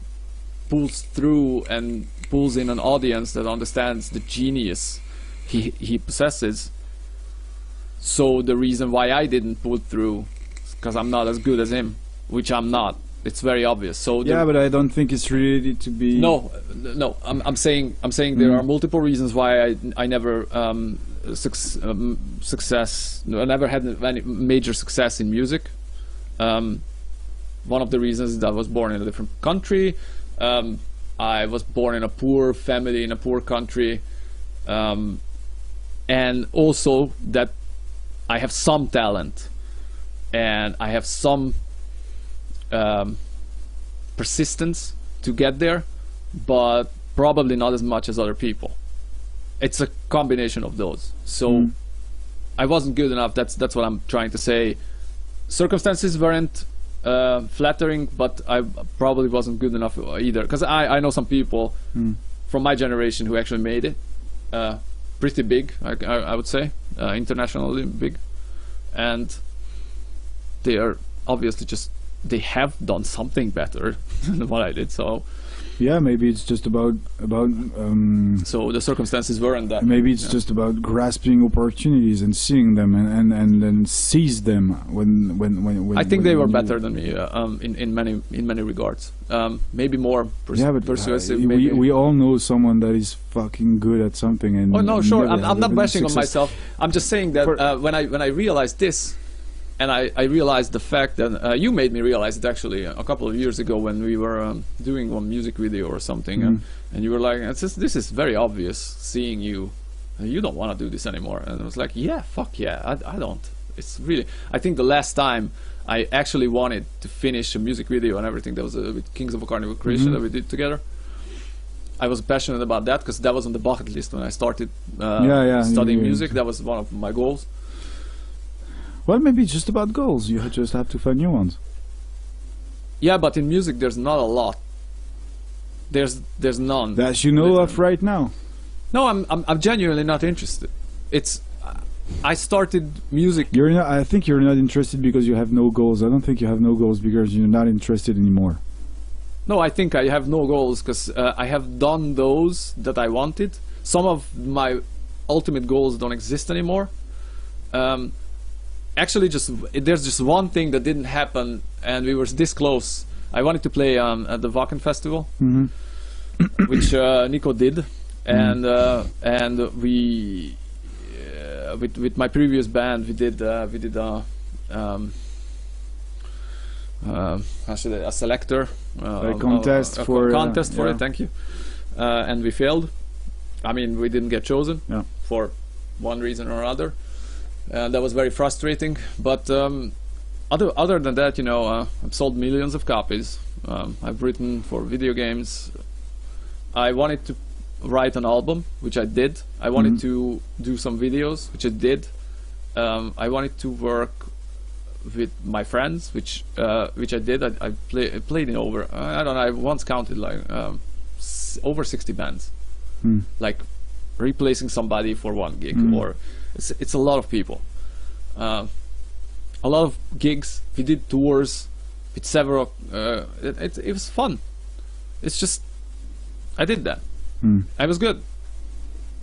pulls through and pulls in an audience that understands the genius he possesses. So the reason why I didn't pull through is because I'm not as good as him, which I'm not. It's very obvious. So yeah, but I don't think it's related to be. No. I'm saying there are multiple reasons why I never success. I never had any major success in music. One of the reasons is that I was born in a different country. I was born in a poor family in a poor country. and also that I have some talent and I have some persistence to get there, but probably not as much as other people. It's a combination of those. So I wasn't good enough. That's what I'm trying to say. Circumstances weren't flattering, but I probably wasn't good enough either. Because I know some people from my generation who actually made it pretty big, I would say, internationally big, and they are obviously just, they have done something better than what I did. So yeah, maybe it's just about so the circumstances weren't that. Maybe it's just about grasping opportunities and seeing them and then seize them when I think they were better than me in many regards. Maybe more persuasive. We all know someone that is fucking good at something. And oh no, sure. I'm not bashing on myself. I'm just saying that when I realized this. And I realized the fact that you made me realize it actually a couple of years ago when we were doing one music video or something, and you were like, "This is very obvious. Seeing you, you don't want to do this anymore." And I was like, "Yeah, fuck yeah, I don't." It's really. I think the last time I actually wanted to finish a music video and everything, that was with Kings of a Carnival Creation that we did together. I was passionate about that because that was on the bucket list when I started studying music. That was one of my goals. Well, maybe it's just about goals. You just have to find new ones. Yeah, but in music, there's not a lot. There's none. That you know of right now. No, I'm genuinely not interested. It's I started music. You're not. I think you're not interested because you have no goals. I don't think you have no goals because you're not interested anymore. No, I think I have no goals because I have done those that I wanted. Some of my ultimate goals don't exist anymore. Actually, there's just one thing that didn't happen, and we were this close. I wanted to play at the Wacken Festival, which Nico did, and we with my previous band we did a selector, a contest for it. Thank you, and we failed. I mean, we didn't get chosen for one reason or another. That was very frustrating, but other than that, you know, I've sold millions of copies. I've written for video games. I wanted to write an album, which I did. I wanted to do some videos, which I did. I wanted to work with my friends, which I did. I played in over, I don't know, I once counted like over 60 bands. Like replacing somebody for one gig, or it's a lot of people, a lot of gigs. We did tours with several. It was fun. It's just I did that. I was good.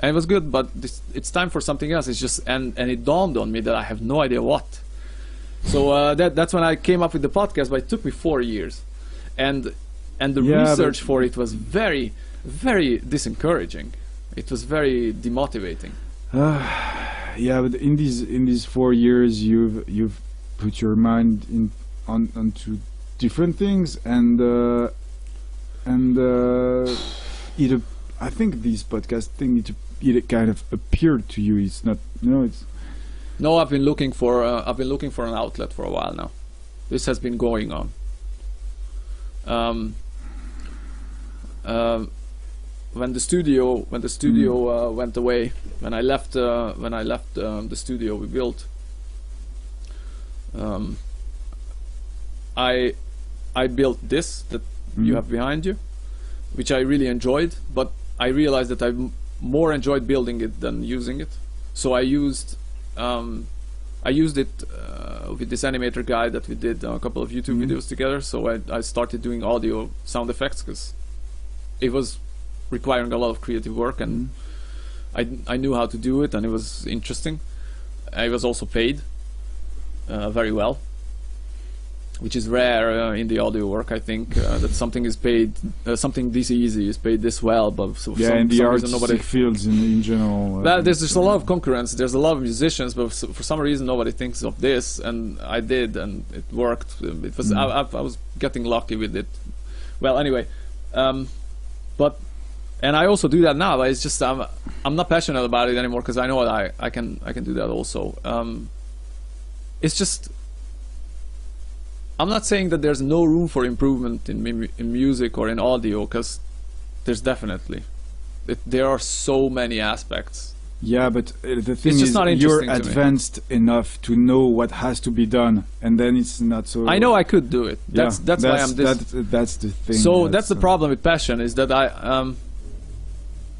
And it was good, but it's time for something else. It's just and it dawned on me that I have no idea what. So that's when I came up with the podcast. But it took me 4 years, and the research for it was very, very disencouraging. It was very demotivating. Yeah, but in these 4 years, you've put your mind onto different things, and either I think this podcast thing it kind of appeared to you. It's not, it's. No, I've been looking for an outlet for a while now. This has been going on. When the studio went away, when I left the studio we built, I built this that you have behind you, which I really enjoyed, but I realized that I more enjoyed building it than using it. So I used it with this animator guy that we did a couple of YouTube videos together. So I started doing audio sound effects because it was requiring a lot of creative work, and I knew how to do it, and it was interesting. I was also paid very well, which is rare in the audio work. I think that something is paid, something this easy is paid this well, but in the artistic fields in general. Well, there's just a lot of concurrence. There's a lot of musicians, but for some reason nobody thinks of this, and I did, and it worked. It was I was getting lucky with it. Well, anyway, but. And I also do that now, but it's just I'm not passionate about it anymore because I know that I can do that also. It's just, I'm not saying that there's no room for improvement in music or in audio, because there's definitely. There are so many aspects. Yeah, but the thing is, not you're interesting to me. advanced enough to know what has to be done, and then it's not so. I know I could do it. That's why I'm this. That's the thing. So that's the problem with passion, is that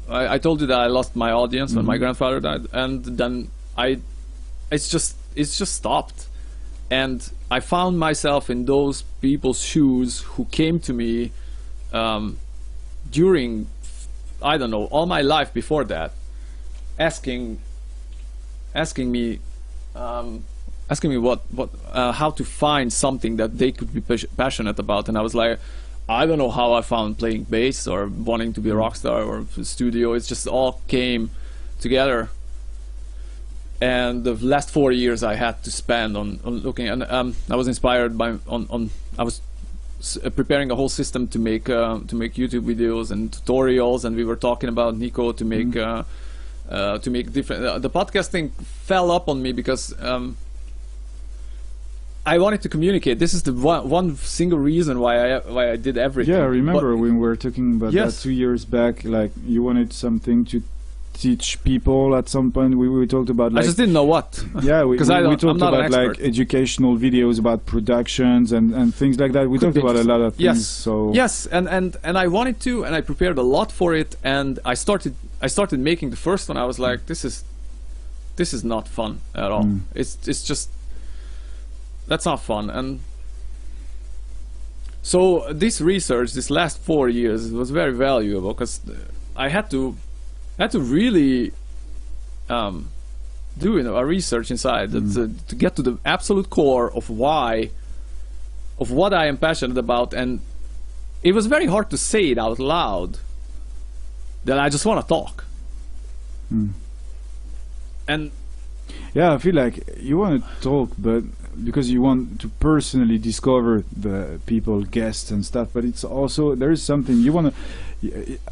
I told you that I lost my audience when my grandfather died, and then it's just stopped, and I found myself in those people's shoes who came to me during, I don't know, all my life before that, asking me what how to find something that they could be passionate about. And I was like, I don't know how I found playing bass or wanting to be a rock star or studio. It's just all came together. And the last 4 years I had to spend on looking, and I was inspired by I was preparing a whole system to make YouTube videos and tutorials, and we were talking about Nico to make different. The podcasting fell up on me because I wanted to communicate. This is the one single reason why I did everything. Yeah, I remember when we were talking about Yes. that 2 years back. Like, you wanted something to teach people at some point. We talked about, like, I just didn't know what. Yeah, we talked I'm not an about like expert. educational videos about productions and things like that. We talked about a lot of things. Yes. So Yes, and I wanted to, and I prepared a lot for it, and I started making the first one. I was like, this is not fun at all. It's just, that's not fun. And so this research, this last 4 years, was very valuable, because I had to really do a research inside to get to the absolute core of what I am passionate about. And it was very hard to say it out loud, that I just want to talk. And yeah, I feel like you want to talk, but because you want to personally discover the people, guests and stuff, but it's also, there is something you want to,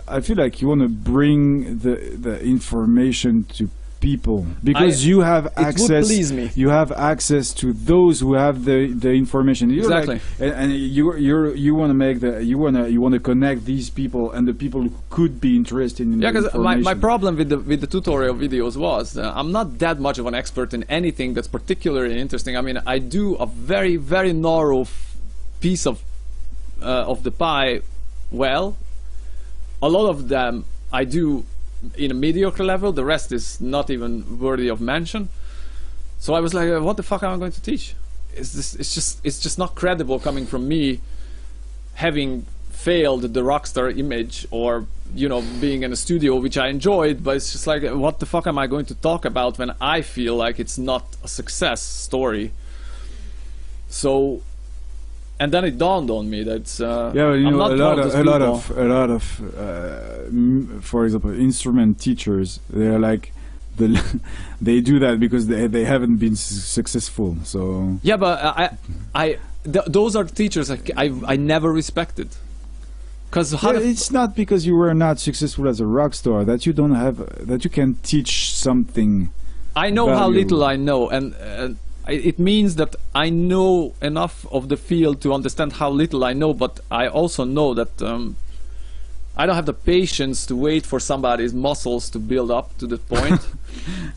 I feel like you want to bring the information to people, because you have access. It would please me. You have access to those who have the information. You're Exactly. like, and you want to make you want to connect these people and the people who could be interested in. yeah, the because information. my problem with the tutorial videos was I'm not that much of an expert in anything that's particularly interesting. I mean, I do a very, very narrow piece of the pie. Well, a lot of them I do in a mediocre level. The rest is not even worthy of mention. So I was like, what the fuck am I going to teach? It's just not credible coming from me, having failed the rockstar image, or, you know, being in a studio, which I enjoyed, but it's just like, what the fuck am I going to talk about when I feel like it's not a success story? So, and then it dawned on me that yeah, you I'm know, not a lot of for example, instrument teachers, they're like they do that because they haven't been successful. So yeah, but those are teachers I never respected. Because it's not because you were not successful as a rock star that you don't have, that you can teach something. I know how valuable. little I know, and it means that I know enough of the field to understand how little I know, but I also know that I don't have the patience to wait for somebody's muscles to build up to the point.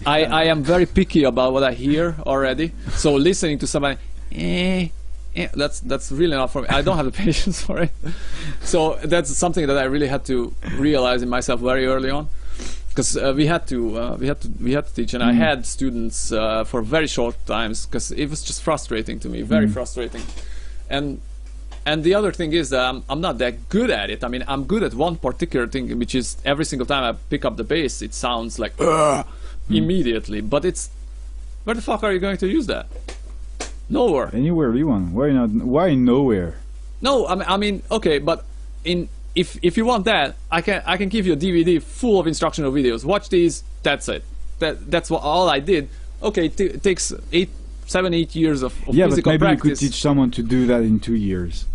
I am very picky about what I hear already, so listening to somebody, that's really not for me. I don't have the patience for it. So that's something that I really had to realize in myself very early on. Because we had to teach, and I had students for very short times, because it was just frustrating to me, very frustrating. And the other thing is that I'm not that good at it. I mean, I'm good at one particular thing, which is every single time I pick up the bass, it sounds like immediately. But it's, where the fuck are you going to use that? Nowhere. Anywhere you want. Why not? Why nowhere? No, I mean, okay, but if you want that, I can give you a DVD full of instructional videos. Watch these. That's it. That's all I did. Okay, it takes 7-8 years of yeah, physical but maybe practice. you could teach someone to do that in 2 years.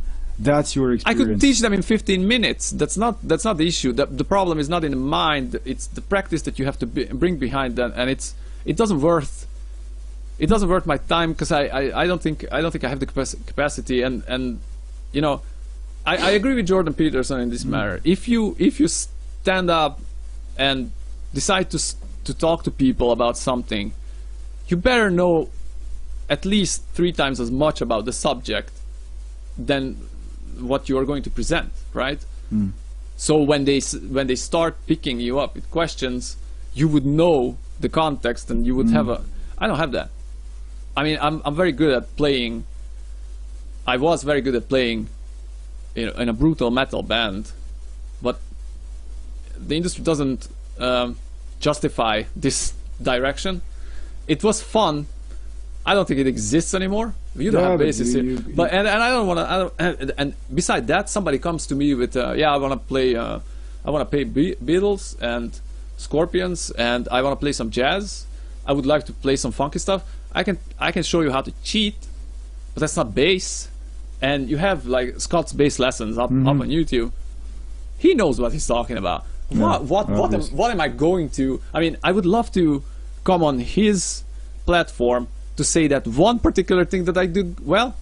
That's your I experience. could teach them in 15 minutes. That's not the issue. The problem is not in the mind. It's the practice that you have to bring behind that, and it doesn't worth my time, because I don't think I have the capacity, and you know, I agree with Jordan Peterson in this matter. If you stand up and decide to talk to people about something, you better know at least 3 times as much about the subject than what you are going to present, right? So when they start picking you up with questions, you would know the context, and you would have I don't have that. I mean, I'm very good at playing. I was very good at playing in a brutal metal band, but the industry doesn't justify this direction. It was fun. I don't think it exists anymore. You don't have bases here, but and I don't want to. And beside that, somebody comes to me with, I want to play Beatles and Scorpions, and I want to play some jazz. I would like to play some funky stuff. I can show you how to cheat, but that's not bass. And you have like Scott's bass lessons up on YouTube. He knows what he's talking about. Yeah, What am I going to? I mean, I would love to come on his platform to say that one particular thing that I do well,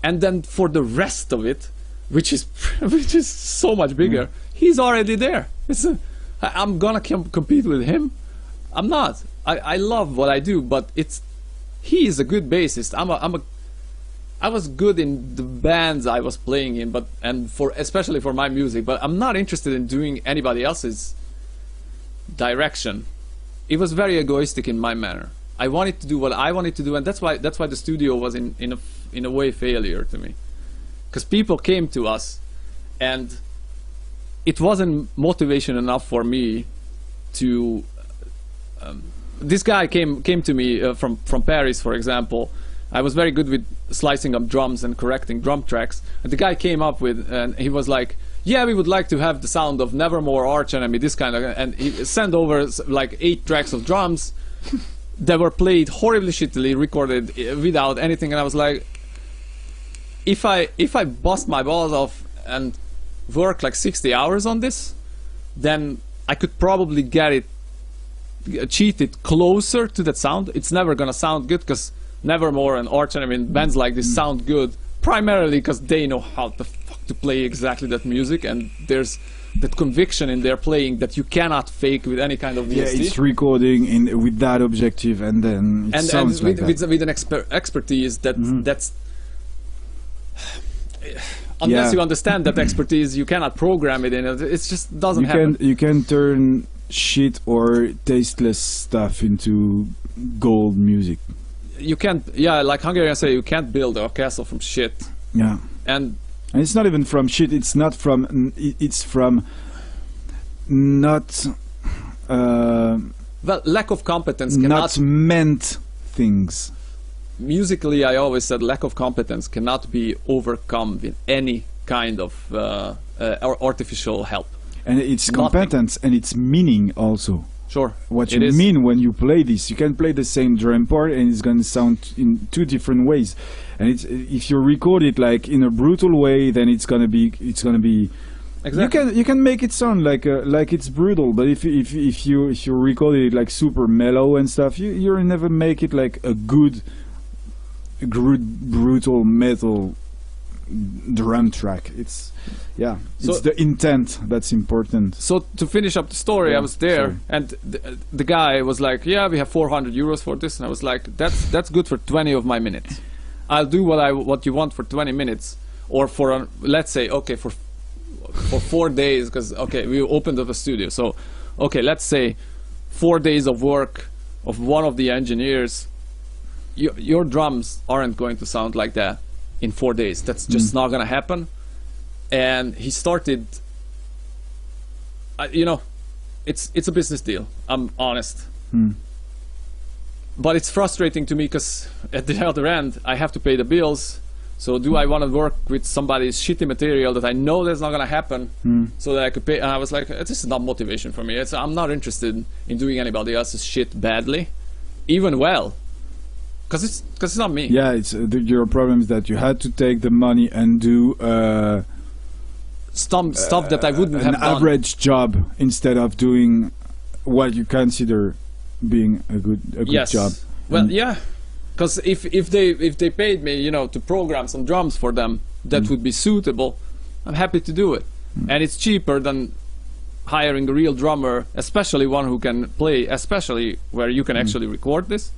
and then for the rest of it, which is so much bigger, he's already there. I'm gonna compete with him. I'm not. I love what I do, but he is a good bassist. I was good in the bands I was playing in, especially for my music, but I'm not interested in doing anybody else's direction. It was very egoistic in my manner. I wanted to do what I wanted to do, and that's why the studio was in a way failure to me, because people came to us, and it wasn't motivation enough for me to. This guy came to me from Paris, for example. I was very good with slicing up drums and correcting drum tracks, and the guy came up with, and he was like, "Yeah, we would like to have the sound of Nevermore, Arch Enemy, this kind of," and he sent over like 8 tracks of drums that were played horribly shittily, recorded without anything, and I was like, if I bust my balls off and work like 60 hours on this, then I could probably cheat it closer to that sound. It's never gonna sound good, because Nevermore and Arch Enemy and bands like this sound good primarily because they know how the fuck to play exactly that music, and there's that conviction in their playing that you cannot fake with any kind of VST. Yeah, it's recording with that objective, and then it sounds like that. With an expertise that's unless you understand that expertise, you cannot program it in. It just doesn't happen. You can turn shit or tasteless stuff into gold music. You can't. Yeah, like Hungarians say, you can't build a castle from shit. Yeah, and it's not even from shit. It's not from. It's from not. Well, lack of competence cannot. Not meant things. Musically, I always said lack of competence cannot be overcome with any kind of artificial help. And it's competence and it's meaning also. Sure. What you mean when you play this. You can play the same drum part and it's going to sound in 2 different ways. And if you record it like in a brutal way, then it's going to be exactly. You can make it sound like it's brutal, but if you record it like super mellow and stuff, you'll never make it like a good brutal metal drum track. It's the intent that's important. So to finish up the story, I was there, and the guy was like, "Yeah, we have 400 euros for this," and I was like, "That's good for 20 of my minutes. I'll do what you want for 20 minutes, or for let's say for 4 days, because we opened up a studio. So let's say 4 days of work of one of the engineers. Your drums aren't going to sound like that in 4 days. That's just not gonna happen." And he started, it's a business deal. I'm honest, but it's frustrating to me because at the other end I have to pay the bills. So do I want to work with somebody's shitty material that I know that's not gonna happen, so that I could pay? And I was like, this is not motivation for me. I'm not interested in doing anybody else's shit badly, even well. because it's not me. Yeah, it's your problem is that you had to take the money and do Stuff that I wouldn't have an done. average job instead of doing what you consider being a good Yes. job. Well, And- yeah, because if they paid me, you know, to program some drums for them that would be suitable, I'm happy to do it, and it's cheaper than hiring a real drummer, especially one who can play, especially where you can actually record this,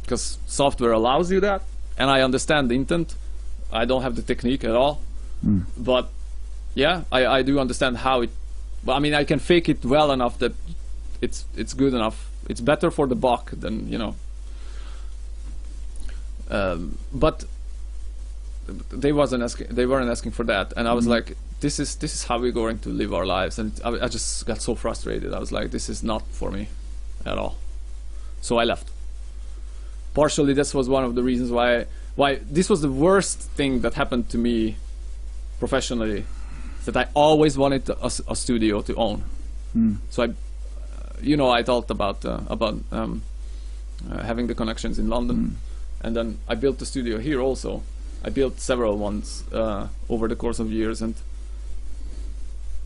because software allows you that, and I understand the intent. I don't have the technique at all, but yeah, I do understand how it. Well, I mean, I can fake it well enough that it's good enough. It's better for the buck than, you know. But they weren't asking for that, and I was like, this is how we're going to live our lives, and I just got so frustrated. I was like, this is not for me at all. So I left. Partially, this was one of the reasons why this was the worst thing that happened to me professionally. That I always wanted a studio to own. So I thought about having the connections in London, and then I built the studio here also. I built several ones over the course of years, and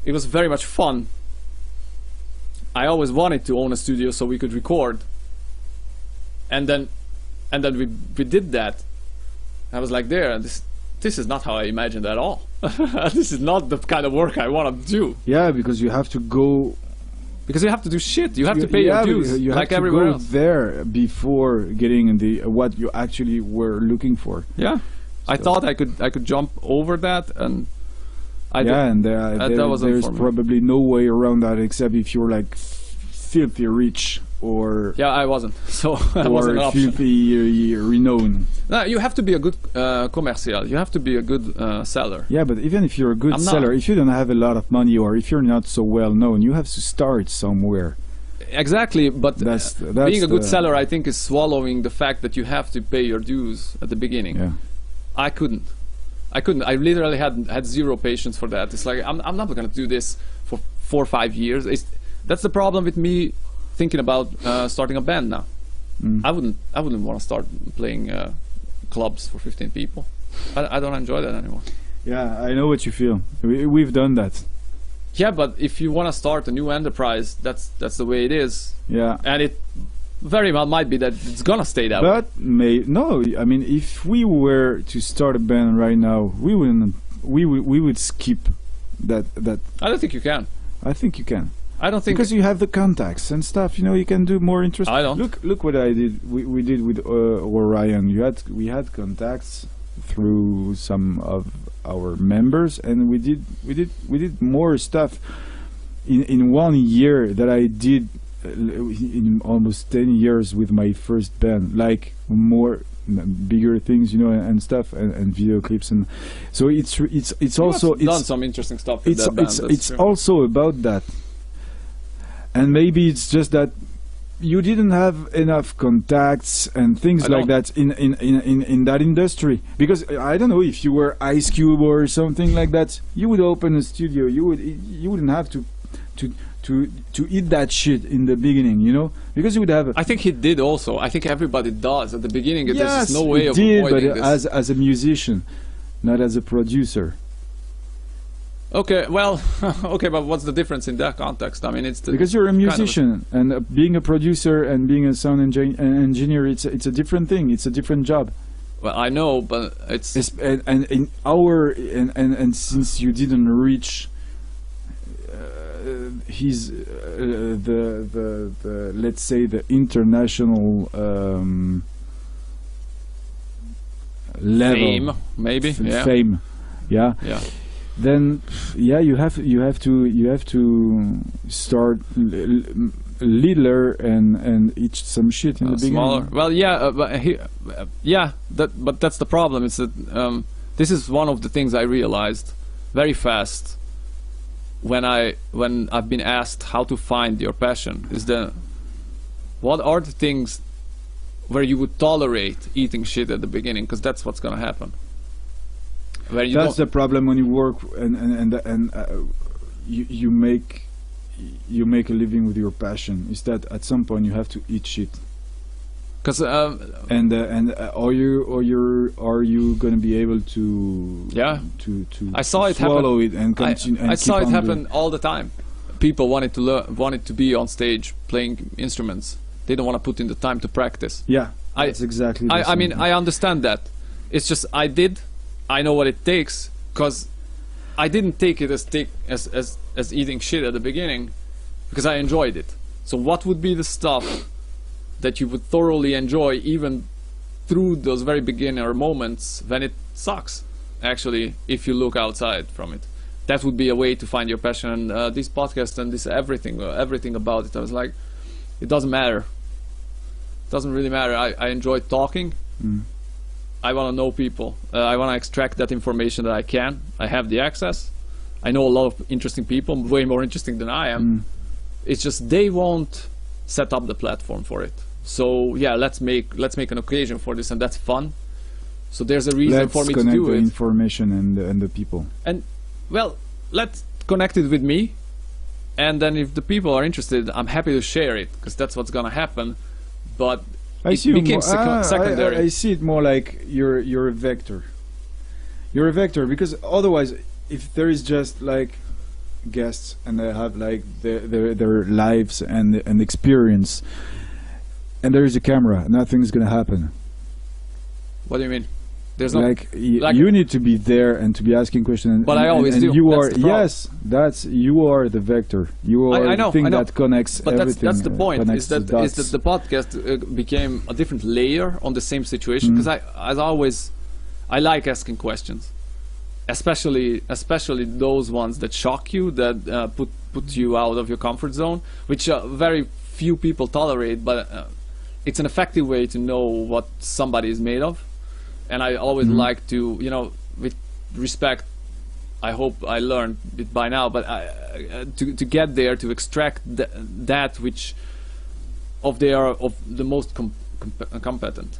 it was very much fun. I always wanted to own a studio so we could record, and then we did that. I was like, this is not how I imagined at all. This is not the kind of work I want to do. Yeah, because you have to go. Because you have to do shit. You have to pay your dues, you like have to everywhere go else. there before getting the what you actually were looking for. Yeah, I So- thought I could jump over that, and I Yeah, and that wasn't there's for me. probably no way around that except if you're like filthy rich or Yeah, I wasn't. So that wasn't an option. filthy renowned. No, you have to be a good commercial. You have to be a good seller. Yeah, but even if you're a good I'm not. seller, if you don't have a lot of money or if you're not so well known, you have to start somewhere. Exactly, but That's being a good the- seller, I think, is swallowing the fact that you have to pay your dues at the beginning. Yeah. I couldn't. I literally had zero patience for that. It's like I'm not going to do this for 4 or 5 years. That's the problem with me thinking about starting a band now. I wouldn't want to start playing clubs for 15 people. I don't enjoy that anymore. Yeah, I know what you feel. We've done that. Yeah, but if you want to start a new enterprise, that's the way it is, Yeah. and it very well might be that it's gonna stay that way. But no, I mean, if we were to start a band right now, we wouldn't. We would skip that. I don't think you can. I think you can. I don't think Because you have the contacts and stuff, you know, you can do more interesting. I don't. Look what I did. We did with Orion. We had contacts through some of our members, and we did more stuff in 1 year that I did in almost 10 years with my first band, like bigger things, you know, and stuff, and video clips, and so it's also done some interesting stuff with that band. it's also about that. And maybe it's just that you didn't have enough contacts and things like that in that industry. Because I don't know, if you were Ice Cube or something like that, you would open a studio. You wouldn't have to eat that shit in the beginning, you know, because you would have. I think he did also. I think everybody does at the beginning. There's Yes, just no way of did, avoiding but this. as a musician, not as a producer. Okay, well, okay, but what's the difference in that context? I mean, it's Because you're a musician, and being a producer and being a sound engineer, it's a different thing. It's a different job. Well, I know, but it's And in our and since you didn't reach his the let's say the international level fame, maybe. Yeah. fame, yeah. Yeah. Then yeah, you have to start littler and eat some shit in the beginning. Smaller. Well, yeah, but that's the problem. It's that this is one of the things I realized very fast when I've been asked how to find your passion. Is what are the things where you would tolerate eating shit at the beginning? Because that's what's gonna happen. Where you That's don't- the problem when you work and you make a living with your passion. Is that at some point you have to eat shit. Because And are you gonna be able to to I saw it swallow happen. it and continue? I saw it happen all the time. People wanted to be on stage playing instruments. They don't want to put in the time to practice. Yeah, that's exactly. I mean, I understand that. It's just I know what it takes, because I didn't take it as eating shit at the beginning, because I enjoyed it. So what would be the stuff that you would thoroughly enjoy even through those very beginner moments when it sucks, actually, if you look outside from it? That would be a way to find your passion. And this podcast and this everything about it, I was like, it doesn't matter. It doesn't really matter. I enjoy talking. I want to know people. I want to extract that information that I can. I have the access. I know a lot of interesting people, way more interesting than I am. It's just they won't set up the platform for it. So yeah, let's make an occasion for this, and that's fun. So there's a reason for me to do it. Let's connect the information and the people. And well, let's connect it with me, and then if the people are interested, I'm happy to share it, because that's what's gonna happen. But it became secondary. I see it more like you're a vector. You're a vector, because otherwise, if there is just like guests and they have like their lives and experience, and there is a camera, nothing's gonna happen. What do you mean? There's like you need to be there and to be asking questions. But I always do. You are you are the vector. You are the thing that connects everything. But that's the point. Is that the podcast became a different layer on the same situation? Because I like asking questions, especially those ones that shock you, that put you out of your comfort zone, which very few people tolerate. But it's an effective way to know what somebody is made of. And I always like to, with respect, I hope I learned it by now, but to get there, to extract that which of the most competent.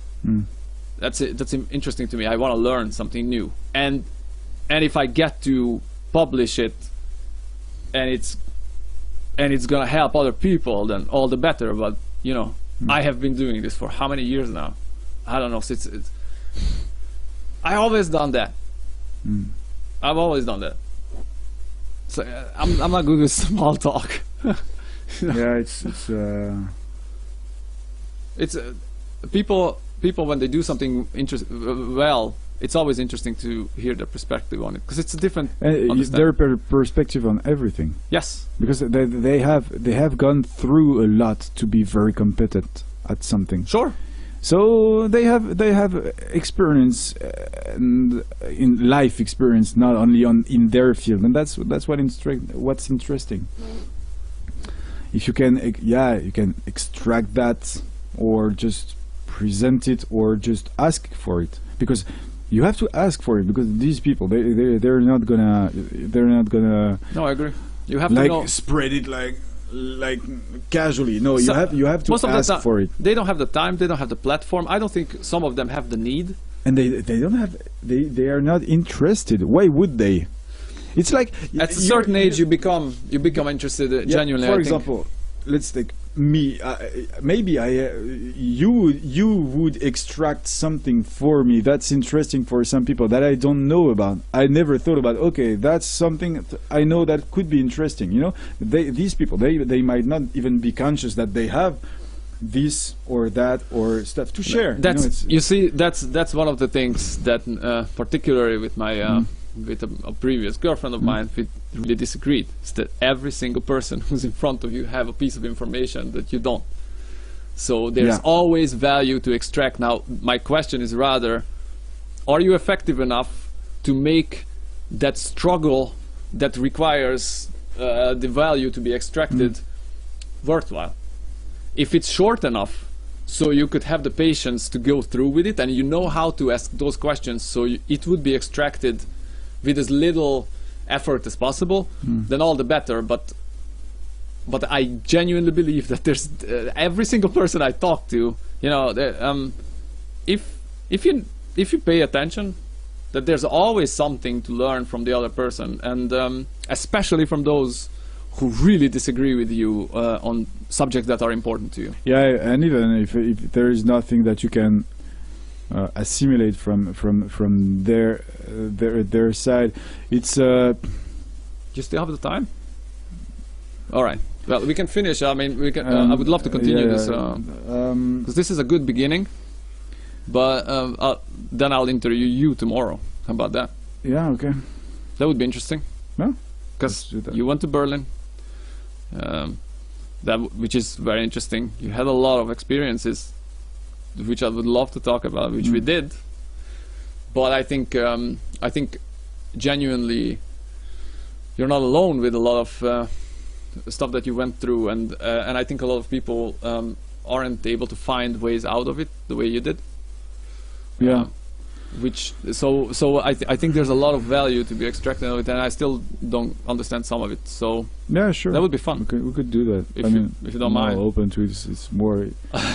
That's interesting to me. I want to learn something new, and if I get to publish it, and it's gonna help other people, then all the better. But I have been doing this for how many years now? I don't know. So it's I always done that. I've always done that. So I'm not good with small talk. Yeah, it's people when they do something well, it's always interesting to hear their perspective on it, because it's a different their perspective on everything. Yes, because they have gone through a lot to be very competent at something. Sure. So they have experience in life experience, not only in their field, and that's what's interesting. If you can you can extract that, or just present it, or just ask for it, because you have to ask for it, because these people they're not gonna. No, I agree. You have to know. Spread it like casually. No, you have to ask for it. They don't have the time, they don't have the platform. I don't think some of them have the need, and they don't have, they are not interested. Why would they? It's like at a certain age you become interested genuinely. For example, let's take me. Maybe you would extract something for me that's interesting for some people that I don't know about. I never thought about. Okay, that's something I know that could be interesting. These people they might not even be conscious that they have this or that or stuff to share. That's that's one of the things that particularly with my with a previous girlfriend of mine, we really disagreed. Is that every single person who's in front of you have a piece of information that you don't. So there's always value to extract. Now, my question is rather, are you effective enough to make that struggle that requires the value to be extracted worthwhile? If it's short enough, so you could have the patience to go through with it, and you know how to ask those questions, so it would be extracted with as little effort as possible, then all the better. But I genuinely believe that there's every single person I talk to, if you pay attention, that there's always something to learn from the other person, and especially from those who really disagree with you on subjects that are important to you. Yeah, and even if there is nothing that you can assimilate from their side, it's You still have the time? All right. Well, we can finish. I mean, we can. I would love to continue this because this is a good beginning. But then I'll interview you tomorrow. How about that? yeah, okay. That would be interesting. No? Because Let's do that. you went to Berlin, which is very interesting. You had a lot of experiences, which I would love to talk about, which we did. But I think genuinely, you're not alone with a lot of stuff that you went through, and I think a lot of people aren't able to find ways out of it the way you did. Yeah. So I think there's a lot of value to be extracted out of it, and I still don't understand some of it. So Yeah, sure. that would be fun. We could do that. If I you- mean, if you don't I'm mind. open to it. It's more.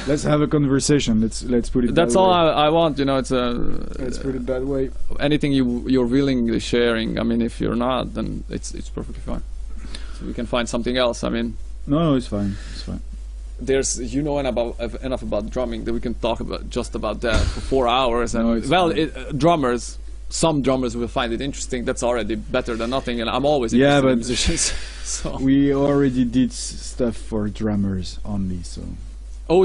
Let's have a conversation. Let's put it. That's that all way. I want. You know, it's Let's put it that way. anything you're willingly sharing. I mean, if you're not, then it's perfectly fine. So we can find something else. I mean, No, it's fine. It's fine. there's enough about drumming that we can talk about just about that for 4 hours. And No, it's well, fine. some drummers will find it interesting. That's already better than nothing. And I'm always Yeah, interested in but- musicians. So We already did stuff for drummers only, so.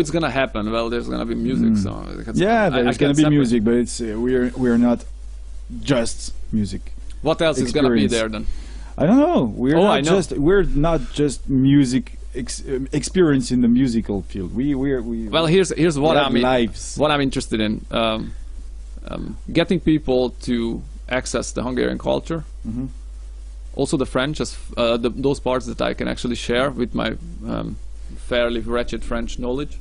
it's gonna happen. Well, there's gonna be music. So it's- Yeah, I there's can't gonna be separate. music, but it's we're not just music. What else is gonna be experience. there then? I don't know. I know. We're not just music experience in the musical field. We Well, here's what have I mean. lives. What I'm interested in, getting people to access the Hungarian culture, Mhm. also the French, as those parts that I can actually share with my fairly wretched French knowledge.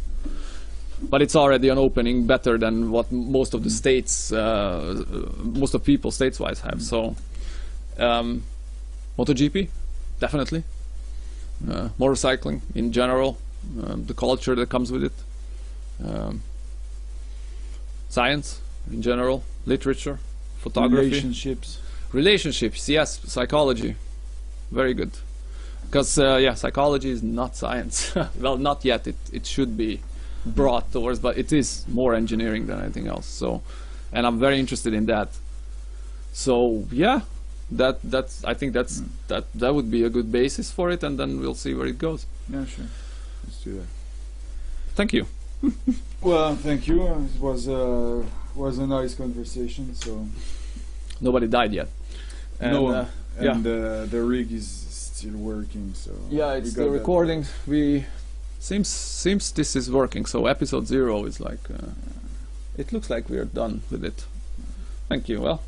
But it's already an opening better than what most of the states, most of people states-wise have. So, MotoGP, definitely. Motorcycling in general, the culture that comes with it. Science in general, literature, photography. Relationships, yes, psychology, very good. Because psychology is not science. Well, not yet. It should be brought towards, but it is more engineering than anything else. So, and I'm very interested in that. So yeah, I think that would be a good basis for it, and then we'll see where it goes. Yeah, sure. Let's do that. Thank you. Well, thank you. It was a nice conversation. So Nobody died yet. And, no, yeah. and the rig is still working. So Yeah, we it's got still that. recording. Seems this is working. So episode 0 is like, it looks like we're done with it. Thank you. Well,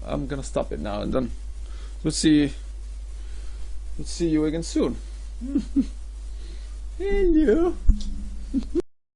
I'm gonna stop it now, and then we'll see you again soon. Hello.